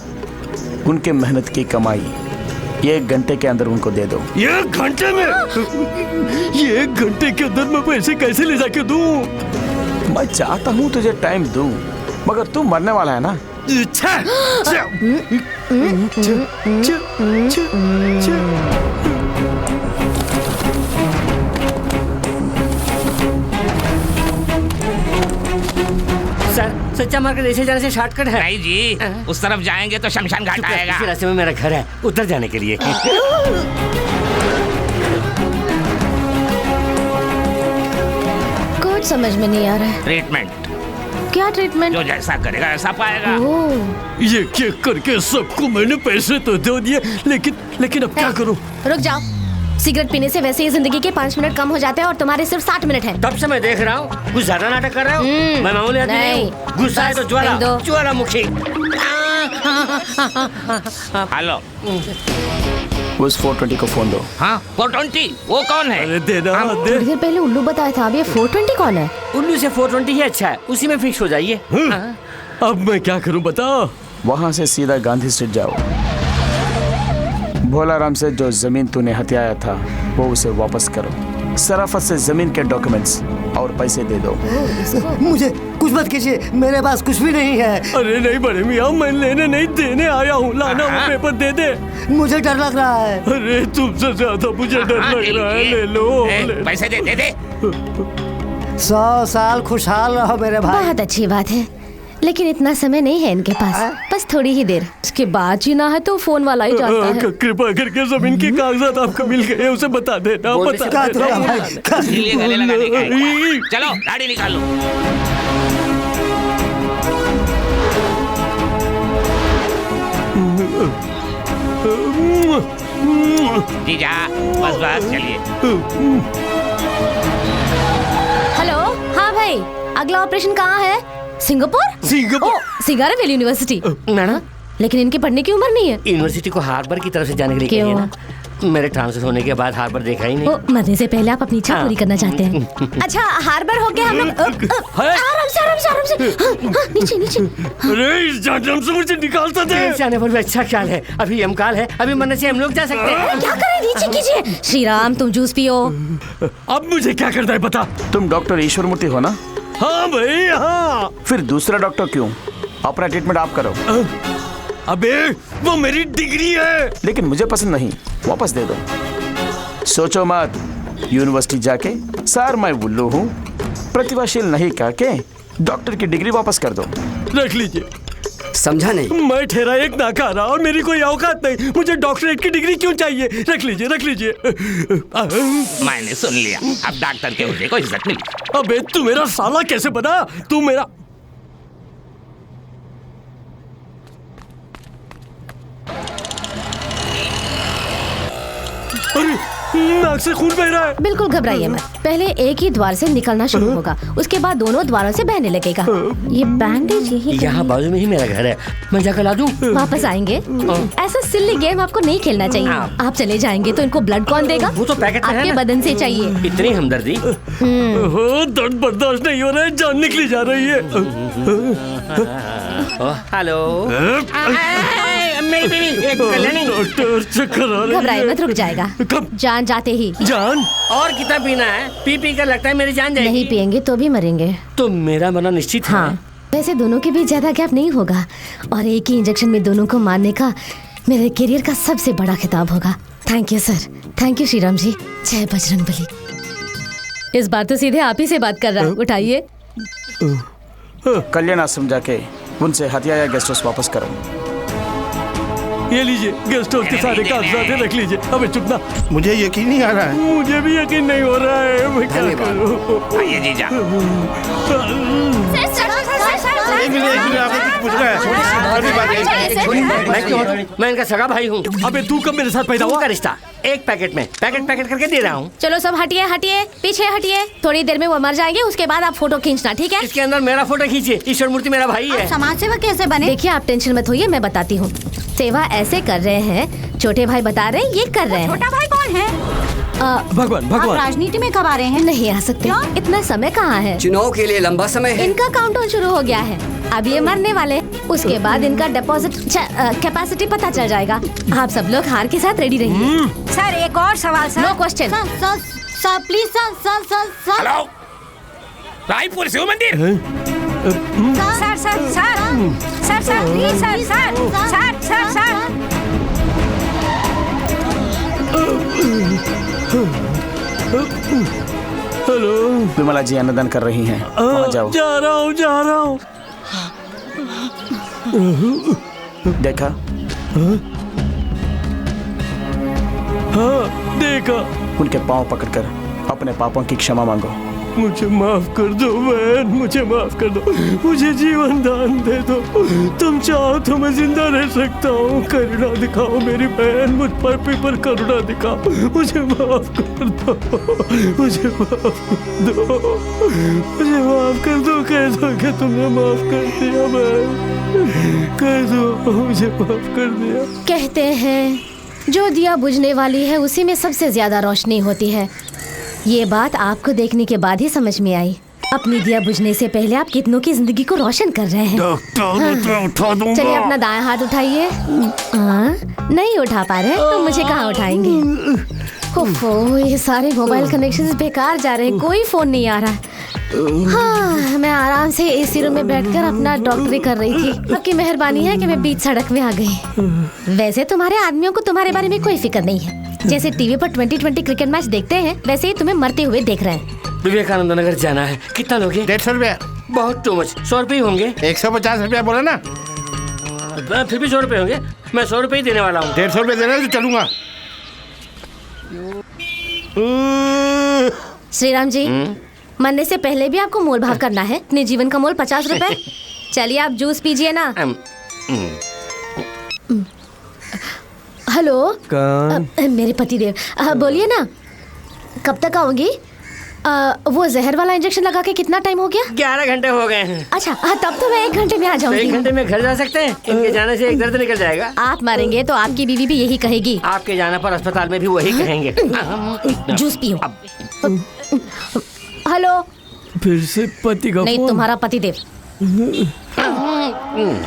S6: उनके मेहनत की कमाई 1 घंटे के अंदर उनको दे दो।
S3: 1 घंटे में? ये 1 घंटे के अंदर मैं पैसे कैसे ले जाके दूं?
S6: मैं चाहता हूँ तुझे टाइम दूं, मगर तू मरने वाला है ना।
S7: सर, सच्चा मार्केट ऐसे जाने से शॉर्टकट है।
S19: नहीं जी, उस तरफ जाएंगे तो शमशान घाट आएगा।
S7: इसी रास्ते में मेरा घर है, उधर जाने के लिए।
S8: कुछ समझ में नहीं आ रहा है।
S19: ट्रीटमेंट।
S8: क्या ट्रीटमेंट?
S19: जो जैसा करेगा ऐसा पाएगा।
S3: ये क्या करके सबको मैंने पैसे तो दे दिए, लेकिन अब क्या करूं?
S8: रुक जाओ। सिगरेट पीने से वैसे ही जिंदगी के 5 मिनट कम हो जाते हैं और तुम्हारे सिर्फ 60 मिनट हैं।
S7: तब से मैं देख रहा हूँ कुछ ज्यादा नाटक कर रहे हो। मैं मामूली आदमी नहीं हूँ। गुस्सा है तो ज्वालामुखी।
S19: हेलो,
S6: उस 420 को फोन दो।
S19: हाँ 420, वो कौन है?
S3: अरे देना दे।
S8: थोड़ी देर पहले उल्लू बताया था, अब ये 420 कौन है?
S7: उल्लू से 420 ही अच्छा है, उसी में फिक्स हो जाइए।
S3: अब मैं क्या करूं बताओ?
S6: वहाँ से सीधा गांधी स्ट्रीट जाओ। भोलाराम से जो जमीन तूने हथियाया था वो उसे वापस करो। सराफत से जमीन के डॉक्यूमेंट्स और पैसे दे दो।
S9: मुझे कुछ मत कीजिए, मेरे पास कुछ भी नहीं है।
S3: अरे नहीं बड़े मियाँ, मैं लेने नहीं देने आया हूँ। लाना वो पेपर दे दे।
S9: मुझे डर लग रहा है।
S3: अरे तुमसे ज्यादा मुझे डर लग रहा है। ले लो,
S19: पैसे दे दे।
S9: 100 साल खुशहाल रहो मेरे भाई।
S8: बहुत अच्छी बात है, लेकिन इतना समय नहीं है इनके पास, बस थोड़ी ही देर। इसके बाद जीना है तो फोन वाला ही जानता है।
S3: कृपा करके जमीन के कागजात आपको मिल गए, उसे बता देना।
S19: इसीलिए गले लगाने का है। चलो गाड़ी निकालो। जीजा बस चलिए।
S8: हेलो, हाँ भाई, अगला ऑपरेशन कहाँ है? सिंगापुर? सिंगारा वैली यूनिवर्सिटी।
S7: मैडम,
S8: लेकिन इनकी पढ़ने की उम्र नहीं है।
S7: यूनिवर्सिटी को हार्बर की तरफ से जाने के लिए
S8: क्यों?
S7: ना। मेरे ट्रांसफर होने के बाद हार्बर देखा ही नहीं।
S8: मरने से पहले आप अपनी इच्छा पूरी करना चाहते हैं। अच्छा, हार्बर हो गया हम लोग। आराम से। नीचे।
S3: अरे इस जहन्नम से मुझे निकालता दे।
S7: जाने पर भी अच्छा ख्याल है, अभी यमकाल है, अभी मरने से हम लोग जा सकते हैं।
S8: क्या करें? नीचे कीजिए। श्री राम, तुम जूस पियो।
S3: अब मुझे क्या करना है बता।
S6: तुम डॉक्टर ईश्वर मूर्ति हो ना?
S3: हाँ भाई हाँ।
S6: फिर दूसरा डॉक्टर क्यों? अपना ट्रीटमेंट आप करो।
S3: अबे वो मेरी डिग्री है।
S6: लेकिन मुझे पसंद नहीं, वापस दे दो। सोचो मत, यूनिवर्सिटी जाके सर मैं उल्लू हूँ, प्रतिभाशील नहीं कह के डॉक्टर की डिग्री वापस कर दो।
S3: रख लीजिए।
S5: समझा नहीं?
S3: मैं ठहरा एक नाकारा और मेरी कोई औकात नहीं। मुझे डॉक्टरेट की डिग्री क्यों चाहिए? रख लीजिए।
S19: मैंने सुन लिया, अब डॉक्टर के होने को इज्जत मिली।
S3: अबे तू मेरा साला कैसे बना? तू मेरा नाक से खून बह रहा है।
S8: बिल्कुल घबराइए मत, पहले एक ही द्वार से निकलना शुरू होगा, उसके बाद दोनों द्वारों से बहने लगेगा। ये बैंडेज यही
S7: यहाँ बाजू में ही मेरा घर है, मैं जाकर ला दूँ?
S8: वापस आएंगे। ऐसा सिल्ली गेम आपको नहीं खेलना चाहिए। आप चले जाएंगे तो इनको ब्लड कौन देगा?
S7: वो तो पैकेट में है
S8: आपके
S7: ना।
S8: बदन से चाहिए।
S7: इतनी हमदर्दी?
S3: दर्द बर्दाश्त नहीं हो रहा है, जान निकली जा रही है।
S7: हेलो, मेरी बीवी
S3: डॉक्टर चक्कर आ रही है।
S8: घबराइए मत, रुक जाएगा। जान जाते ही।
S3: जान?
S7: और कितना पीना है? पी कर लगता है मेरी जान जाएगी।
S8: नहीं पिएंगे तो भी मरेंगे।
S7: तो मेरा मरना निश्चित है।
S8: हाँ, वैसे दोनों के बीच ज्यादा गैप नहीं होगा और एक ही इंजेक्शन में दोनों को मारने का मेरे करियर का सबसे बड़ा खिताब होगा। Thank you sir, thank you Shriram ji. जय बजरंगबली। इस बार तो सीधे आप ही से बात कर रहा है, उठाइए।
S6: कल्याण आश्रम जाके उनसे हथियाया गेस्ट हाउस वापस करो।
S3: ये लीजिए, गेस्ट हाउस के सारे कागजात रख लीजिए। अबे चुप ना।
S13: मुझे यकीन नहीं आ रहा है।
S3: मुझे भी यकीन नहीं हो रहा है, मैं क्या करूं?
S19: आइए जीजा।
S7: मैं इनका सगा भाई हूँ।
S3: अबे तू कब मेरे साथ पैदा हुआ?
S7: का रिश्ता एक पैकेट में पैकेट करके दे रहा हूँ।
S8: चलो सब हटिए, पीछे हटिए। थोड़ी देर में वो मर जाएंगे, उसके बाद आप फोटो खींचना, ठीक है?
S7: इसके अंदर मेरा फोटो खींचिए। ईश्वर मूर्ति मेरा भाई है।
S10: समाज सेवा कैसे बने?
S8: देखिए आप टेंशन मत होइए, मैं बताती हूँ। सेवा ऐसे कर रहे हैं, छोटे भाई बता रहे हैं ये कर रहे हैं।
S10: छोटा भाई कौन है?
S3: भगवान
S10: आप राजनीति में कब आ रहे हैं?
S8: नहीं आ सकते, इतना समय कहाँ है?
S5: चुनाव के लिए लंबा समय है।
S8: इनका काउंटडाउन शुरू हो गया है, अब ये मरने वाले, उसके बाद इनका डिपॉजिट कैपेसिटी पता चल जाएगा। आप सब लोग हार के साथ रेडी रहिए।
S10: सर एक और सवाल sir.
S8: No question.
S10: Sir please sir.
S19: Hello, Raipur Shiv मंदिर।
S10: Sir please sir.
S3: Hello,
S6: Vimla ji अन्नदान कर रही हैं, वहाँ जाओ।
S3: जा रहा हूँ।
S6: देखा?
S3: हाँ देखा।
S6: उनके पाँव पकड़कर अपने पापों की क्षमा मांगो।
S3: मुझे माफ कर दो बहन, मुझे माफ कर दो, मुझे जीवन दान दे दो। तुम चाहो तो मैं जिंदा रह सकता हूँ। करुणा दिखाओ मेरी बहन, मुझ पर करुणा दिखाओ। मुझे माफ कर दो, मुझे माफ कर दो। कह दो कि तुमने माफ कर दिया बहन, कह दो मुझे माफ कर दिया।
S8: कहते हैं जो दिया बुझने वाली है उसी में सबसे ज्यादा रोशनी होती है। ये बात आपको देखने के बाद ही समझ में आई। अपनी दिया बुझने से पहले आप कितनों की जिंदगी को रोशन कर रहे हैं।
S3: उठा दूंगा।
S8: चलिए अपना दायां हाथ उठाइए। नहीं उठा पा रहे तो मुझे कहाँ उठाएंगे? ओफो, ये सारे मोबाइल कनेक्शंस बेकार जा रहे हैं, कोई फोन नहीं आ रहा। हाँ, मैं आराम से एसी रूम में बैठकर अपना डॉक्टरी कर रही थी। आपकी मेहरबानी है कि मैं बीच सड़क में आ गई। वैसे तुम्हारे आदमियों को तुम्हारे बारे में कोई फिक्र नहीं है। जैसे टीवी पर 2020 क्रिकेट मैच देखते हैं, वैसे ही तुम्हें मरते हुए देख रहे हैं।
S7: विवेकानंद नगर जाना है। कितना लोगे?
S13: 150 रुपया।
S7: बहुत टू मच। 100 रुपये होंगे।
S13: 150 रुपया बोला ना।
S7: फिर भी 100 रुपये होंगे। मैं 100 रुपये ही देने वाला हूँ।
S13: 150 रुपये देना तो चलूंगा।
S8: श्रीराम जी, मरने से पहले भी आपको मोल भाव करना है। अपने जीवन का मोल 50 रुपए। चलिए आप जूस पीजिए ना। हेलो, मेरे पतिदेव, बोलिए ना, कब तक आओगी? वो जहर वाला इंजेक्शन लगा के कितना टाइम हो गया?
S7: 11 घंटे हो गए हैं।
S8: अच्छा, तब तो मैं 1 घंटे में आ जाऊंगी।
S7: 1 घंटे में घर जा सकते हैं? इनके जाने से एक दर्द निकल जाएगा।
S8: आप मरेंगे तो आपकी बीवी भी यही कहेगी।
S7: आपके जाने पर अस्पताल में भी वही कहेंगे।
S8: जूस पियो। हेलो,
S3: फिर से पति का
S8: नहीं, तुम्हारा पतिदेव।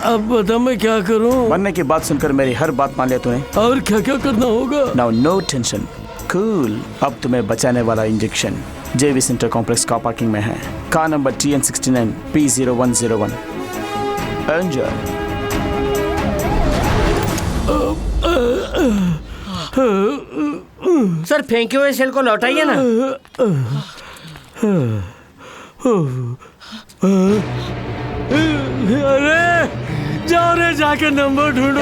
S3: अब बता मैं क्या करूं?
S6: मरने की बात सुनकर मेरी हर बात मान लिया तूने।
S3: और क्या क्या करना होगा?
S6: Now no tension, cool. अब तुम्हें बचाने वाला इंजेक्शन जेवी सेंटर कॉम्प्लेक्स कार पार्किंग में है। Car number TN69 P0101। Enjoy.
S7: Sir फेंके हुए सेल को लौटाइए ना।
S3: अरे जाओ रे, जाके नंबर ढूंढो।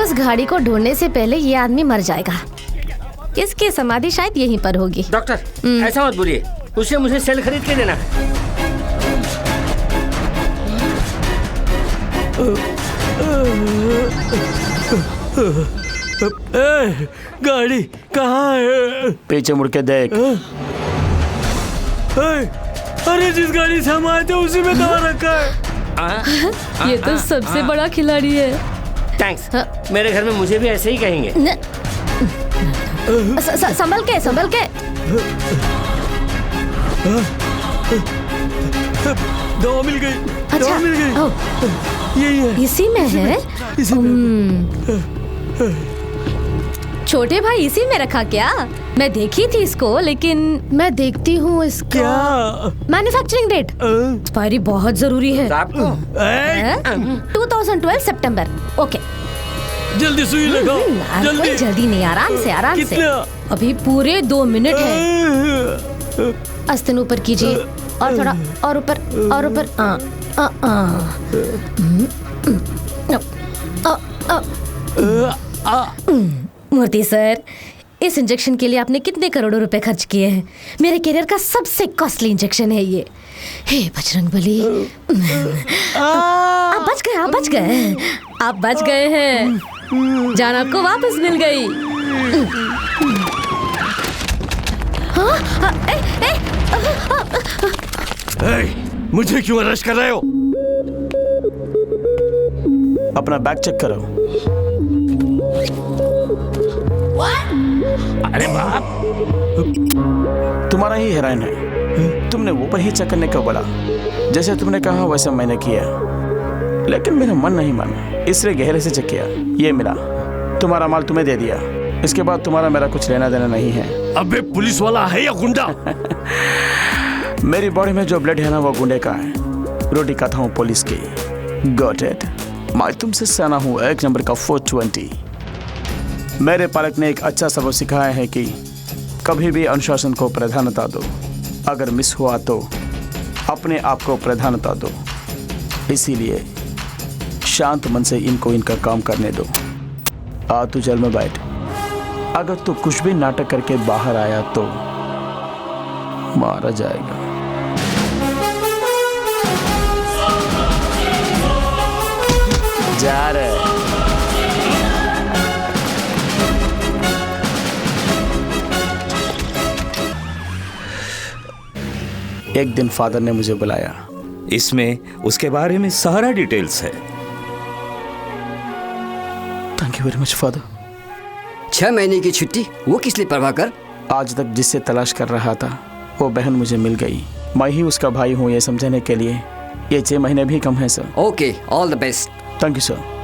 S8: उस गाड़ी को ढूंढने से पहले ये आदमी मर जाएगा। इसकी समाधि शायद यहीं पर होगी।
S7: डॉक्टर ऐसा मत बोलिए, उसे मुझे सेल खरीद के देना है।
S3: गाड़ी कहाँ है?
S6: पीछे मुड़ के देख।
S3: अरे जिस गाड़ी से हम आए थे उसी में दवा रखा है।
S8: ये तो सबसे बड़ा खिलाड़ी है।
S7: थैंक्स। मेरे घर में मुझे भी ऐसे ही कहेंगे।
S8: संभल के, संभल के।
S3: दवा मिल गई।
S8: अच्छा,
S3: दवा मिल गई। यही है।
S8: इसी में है। छोटे भाई इसी में रखा क्या? मैं देखी थी इसको, लेकिन मैं देखती हूँ इसका मैन्युफैक्चरिंग डेट। एक्सपायरी बहुत जरूरी है। 2012 सितंबर। ओके,
S3: जल्दी सुई लगाओ।
S8: जल्दी जल्दी नहीं, आराम से, आराम से। अभी पूरे 2 मिनट है। आस्तीन ऊपर कीजिए, और थोड़ा और ऊपर, और ऊपर। मूर्ति सर, इस इंजेक्शन के लिए आपने कितने करोड़ों रुपए खर्च किए हैं? मेरे करियर का सबसे कॉस्टली इंजेक्शन है ये। हे बजरंगबली, आप बच गए, आप बच गए, आप बच गए हैं। जान आपको वापस मिल गई।
S3: मुझे क्यों अरेस्ट कर रहे हो?
S6: अपना बैग चेक करो।
S19: अरे बाप,
S6: तुम्हारा ही हेरोइन है। तुमने वो पर ही चेक करने को बोला। जैसे तुमने कहा वैसे मैंने किया, लेकिन मेरा मन नहीं माना, इसलिए गहरे से चेक किया। ये मिला, तुम्हारा माल तुम्हें दे दिया। इसके बाद तुम्हारा मेरा कुछ लेना देना नहीं है।
S3: अबे पुलिस वाला है या गुंडा?
S6: मेरी बॉडी में जो ब्लड है ना वो गुंडे का है। रोटी खाता हूँ पुलिस की। Got it. मैं तुमसे सना हूँ 1 नंबर का 420। मेरे पालक ने एक अच्छा सबक सिखाया है कि कभी भी अनुशासन को प्राधान्यता दो। अगर मिस हुआ तो अपने आप को प्राधान्यता दो। इसीलिए शांत मन से इनको इनका काम करने दो। आ तू जेल में बैठ। अगर तू कुछ भी नाटक करके बाहर आया तो मारा जाएगा। जा रहे एक दिन फादर ने मुझे बुलाया।
S12: इसमें उसके बारे में सारा डिटेल्स है।
S6: Thank you very much father.
S5: 6 महीने की छुट्टी, वो किस लिए प्रभाकर?
S6: आज तक जिससे तलाश कर रहा था वो बहन मुझे मिल गई। मैं ही उसका भाई हूँ ये समझने के लिए ये 6 महीने भी कम है sir.
S5: Okay, all the best.
S6: Thank you sir.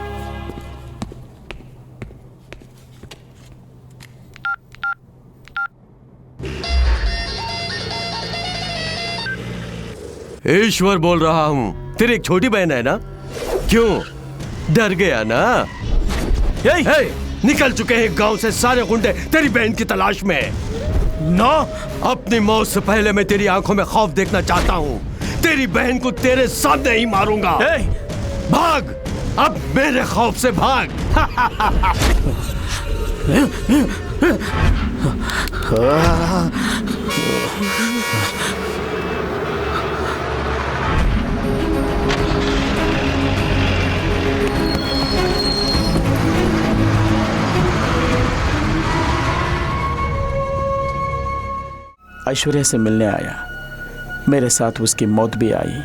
S3: Ishwar बोल रहा हूँ। तेरी एक छोटी बहन है ना? क्यों डर गया ना? हे, निकल चुके हैं गांव से सारे गुंडे तेरी बहन की तलाश में। ना, अपनी मौत से पहले मैं तेरी आंखों में खौफ देखना चाहता हूँ। तेरी बहन को तेरे सामने ही मारूंगा। भाग, अब मेरे खौफ से भाग।
S6: ऐश्वर्या से मिलने आया। मेरे साथ उसकी मौत भी आई।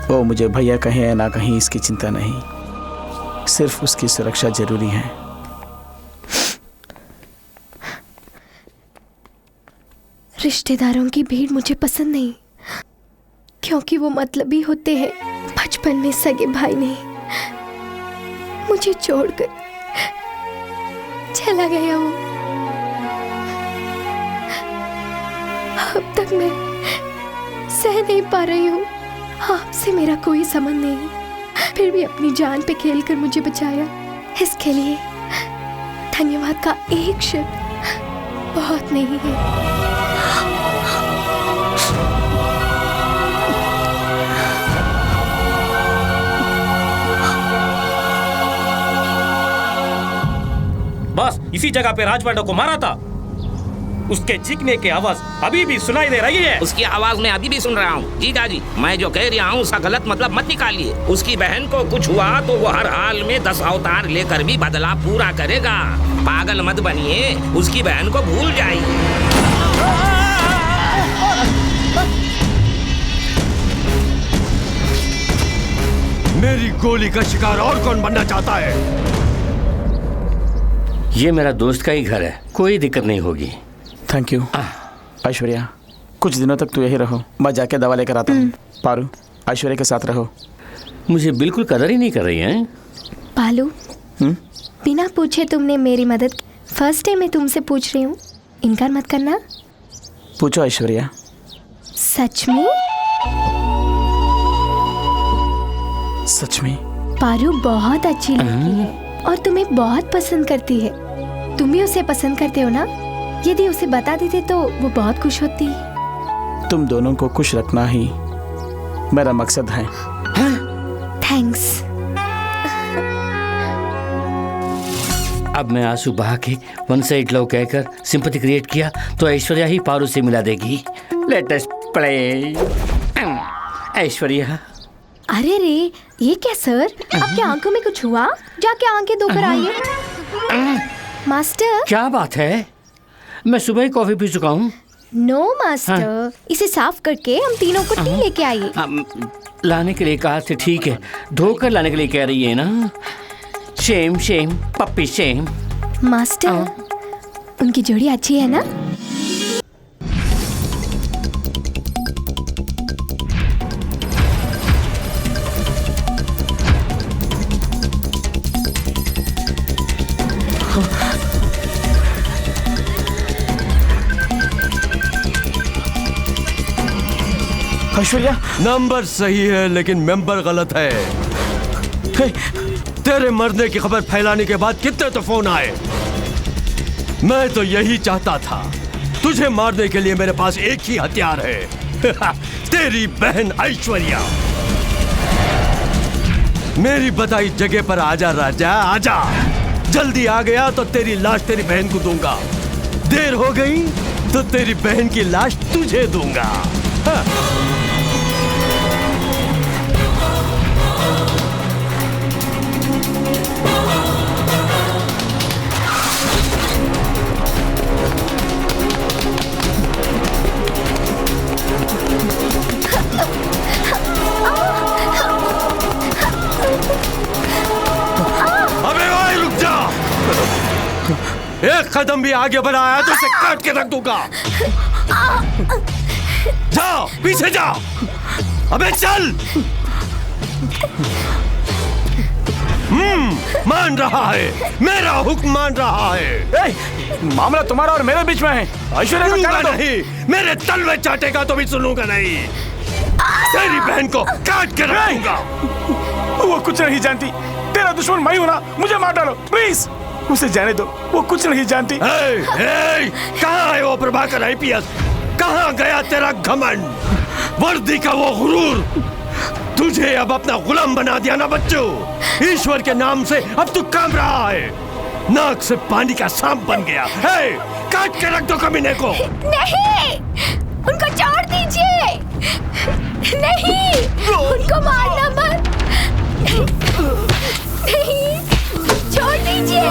S6: वो मुझे भैया कहें या ना कहीं इसकी चिंता नहीं, सिर्फ उसकी सुरक्षा जरूरी है।
S18: रिश्तेदारों की भीड़ मुझे पसंद नहीं, क्योंकि वो मतलबी होते हैं। बचपन में सगे भाई ने मुझे छोड़कर चला गया हूँ। अब तक मैं सह नहीं पा रही हूँ। आपसे मेरा कोई संबंध नहीं, फिर भी अपनी जान पे खेलकर मुझे बचाया। इसके लिए धन्यवाद का एक शब्द बहुत नहीं है।
S20: बस इसी जगह पे राज पांडव को मारा था। उसके चीखने की आवाज अभी भी सुनाई दे रही है।
S19: उसकी आवाज मैं अभी भी सुन रहा हूँ। जीजा जी, मैं जो कह रहा हूँ उसका गलत मतलब मत निकालिए। उसकी बहन को कुछ हुआ तो वो हर हाल में 10 अवतार लेकर भी बदला पूरा करेगा। पागल मत बनिए, उसकी बहन को भूल जाइए।
S3: मेरी गोली का शिकार और कौन बनना चाहता है?
S7: ये मेरा दोस्त का ही घर है, कोई दिक्कत नहीं होगी।
S6: Thank you. ऐश्वर्या, कुछ दिनों तक तू यही रहो, मैं जाके दवा लेकर आता हूँ। पारू, ऐश्वर्या के साथ रहो।
S7: मुझे बिल्कुल कदर ही नहीं कर रही है।
S18: पालू, बिना पूछे तुमने मेरी मदद। फर्स्ट डे मैं तुमसे पूछ रही हूँ, इनकार मत करना।
S6: पूछो ऐश्वर्या।
S18: सच में?
S6: सच में?
S18: पारू बहुत अच्छी लड़की है और तुम्हें बहुत पसंद करती है। तुम भी उसे पसंद करते हो ना? यदि उसे बता देते तो वो बहुत खुश होती।
S6: तुम दोनों को खुश रखना ही मेरा मकसद है।
S18: थैंक्स।
S7: अब मैं आंसू बहा के वन साइड लव कहकर सिंपैथी क्रिएट किया तो ऐश्वर्या ही पारू से मिला देगी। Let us play. ऐश्वर्या।
S18: अरे रे, ये क्या सर? आपके आंखों में कुछ हुआ? जाके आंखें धोकर आइए। मास्टर।
S7: क्या बात है? मैं सुबह ही कॉफी पी चुका हूँ।
S18: नो मास्टर, इसे साफ करके हम तीनों को टी लेके आइए।
S7: लाने के लिए कहा थे, ठीक है। धोकर लाने के लिए कह रही है ना? Shem shame puppy shame.
S18: Master उनकी जोड़ी अच्छी है ना?
S3: ऐश्वर्या, नंबर सही है लेकिन मेंबर गलत है। तेरे मरने की खबर फैलाने के बाद कितने तो फोन आए। मैं तो यही चाहता था। तुझे मारने के लिए मेरे पास एक ही हथियार है तेरी बहन ऐश्वर्या। मेरी बताई जगह पर आजा राजा, आजा। जल्दी आ गया तो तेरी लाश तेरी बहन को दूंगा। देर हो गई तो तेरी बहन की लाश तुझे दूंगा। एक कदम भी आगे बढ़ाया तो इसे काट के रख दूंगा। जाओ पीछे जाओ। अबे चल। मान रहा है, मेरा हुक्म मान रहा है।
S13: मामला तुम्हारा और मेरे बीच में है। ऐश्वर्या
S3: सुनूंगा नहीं, मेरे तलवे चाटेगा तो भी सुनूंगा नहीं। तेरी बहन को काट के रखूंगा।
S13: वो कुछ नहीं जानती। तेरा दुश्मन मैं हूं ना, मुझे मार डालो प्लीज। उसे जाने दो, वो कुछ नहीं जानती।
S3: कहाँ है वो प्रभाकर आईपीएस? कहाँ गया तेरा घमंड, वर्दी का वो गुरूर? तुझे अब अपना गुलाम बना दिया ना बच्चों। ईश्वर के नाम से अब तू काम रहा है। नाक से पानी का सांप बन गया। काट के रख दो कमीने को।
S18: नहीं, उनको छोड़ दीजिए। नहीं, उनको मारना मत। नहीं, छोड़ दीजिए।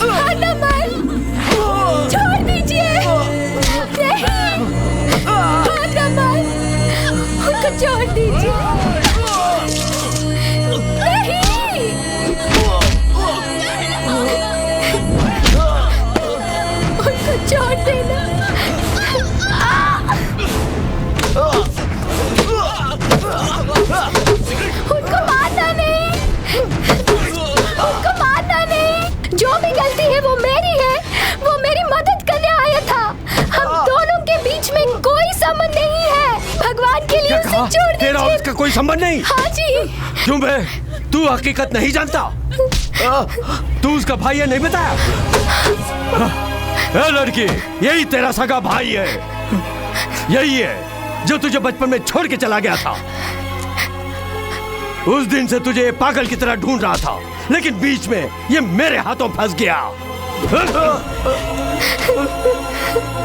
S18: मारना मत। छोड़ दीजिए। नहीं, मारना मत। उनको छोड़ दीजिए। नहीं, उनको छोड़ देना। उनको मारना नहीं। उनको मारना नहीं। जो भी गलती है वो मेरी है। वो मेरी मदद करने आया था। हम दोनों के बीच में कोई संबंध नहीं है। भगवान के लिए उसे छोड़ दीजिए।
S3: तेरा और उसका कोई संबंध नहीं?
S18: हाँ जी।
S3: क्यों बे? तू हकीकत नहीं जानता? तू उसका भाई है, नहीं बताया? ए लड़की, यही तेरा सगा भाई है। यही है जो तुझे बचपन में छोड़ के चला गया था। उस दिन से तुझे पागल की तरह ढूंढ रहा था, लेकिन बीच में ये मेरे हाथों फंस गया।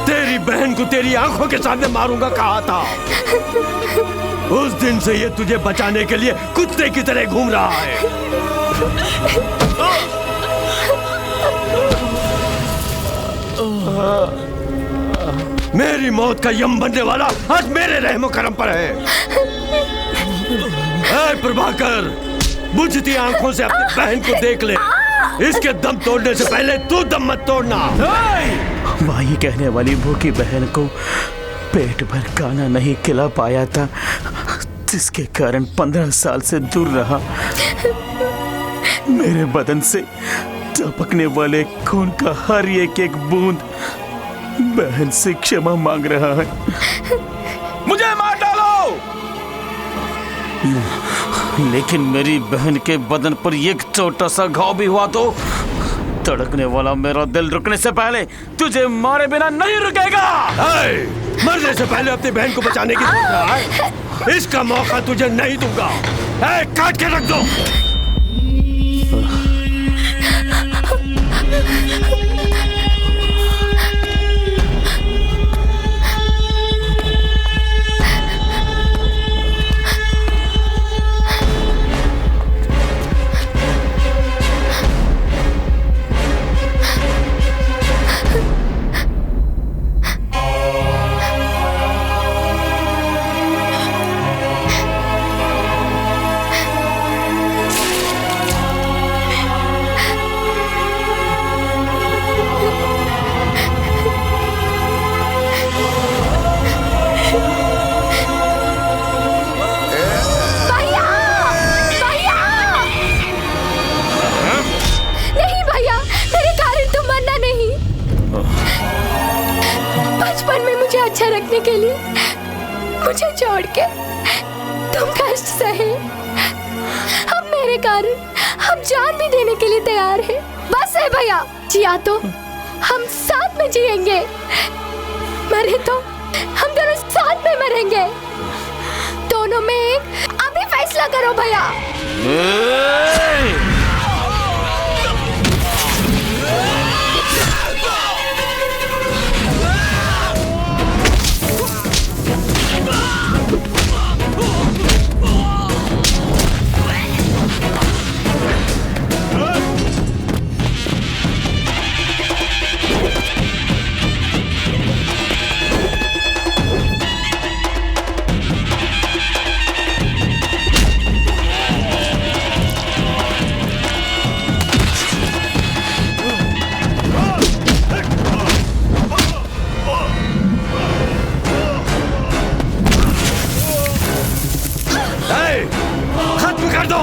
S3: तेरी बहन को तेरी आंखों के सामने मारूंगा कहा था। उस दिन से ये तुझे बचाने के लिए कुत्ते की तरह घूम रहा है। मेरी मौत का यम बनने वाला आज मेरे रहमो करम पर है। ऐ प्रभाकर, बुझती आंखों से अपनी बहन को देख ले। इसके दम तोड़ने से पहले तू दम मत तोड़ना।
S6: माही कहने वाली भूखी बहन को पेट भर खाना नहीं खिला पाया था, जिसके कारण 15 साल से दूर रहा। मेरे बदन से टपकने वाले खून का हर एक बूंद बहन से क्षमा मांग रहा है।
S13: मुझे मार डालो।
S6: लेकिन मेरी बहन के बदन पर एक छोटा सा घाव भी हुआ तो धड़कने वाला मेरा दिल रुकने से पहले तुझे मारे बिना नहीं रुकेगा।
S3: मरने से पहले अपनी बहन को बचाने की सोच रहा है? इसका मौका तुझे नहीं दूंगा। काट के रख दो।
S18: रखने के लिए मुझे छोड़ के तुम कष्ट सहे। अब मेरे कारण हम जान भी देने के लिए तैयार हैं। बस है भैया, जिया तो हम साथ में जिएंगे, मरे तो हम दोनों साथ में मरेंगे। दोनों में एक अभी फैसला करो भैया।
S1: खत्म कर दो।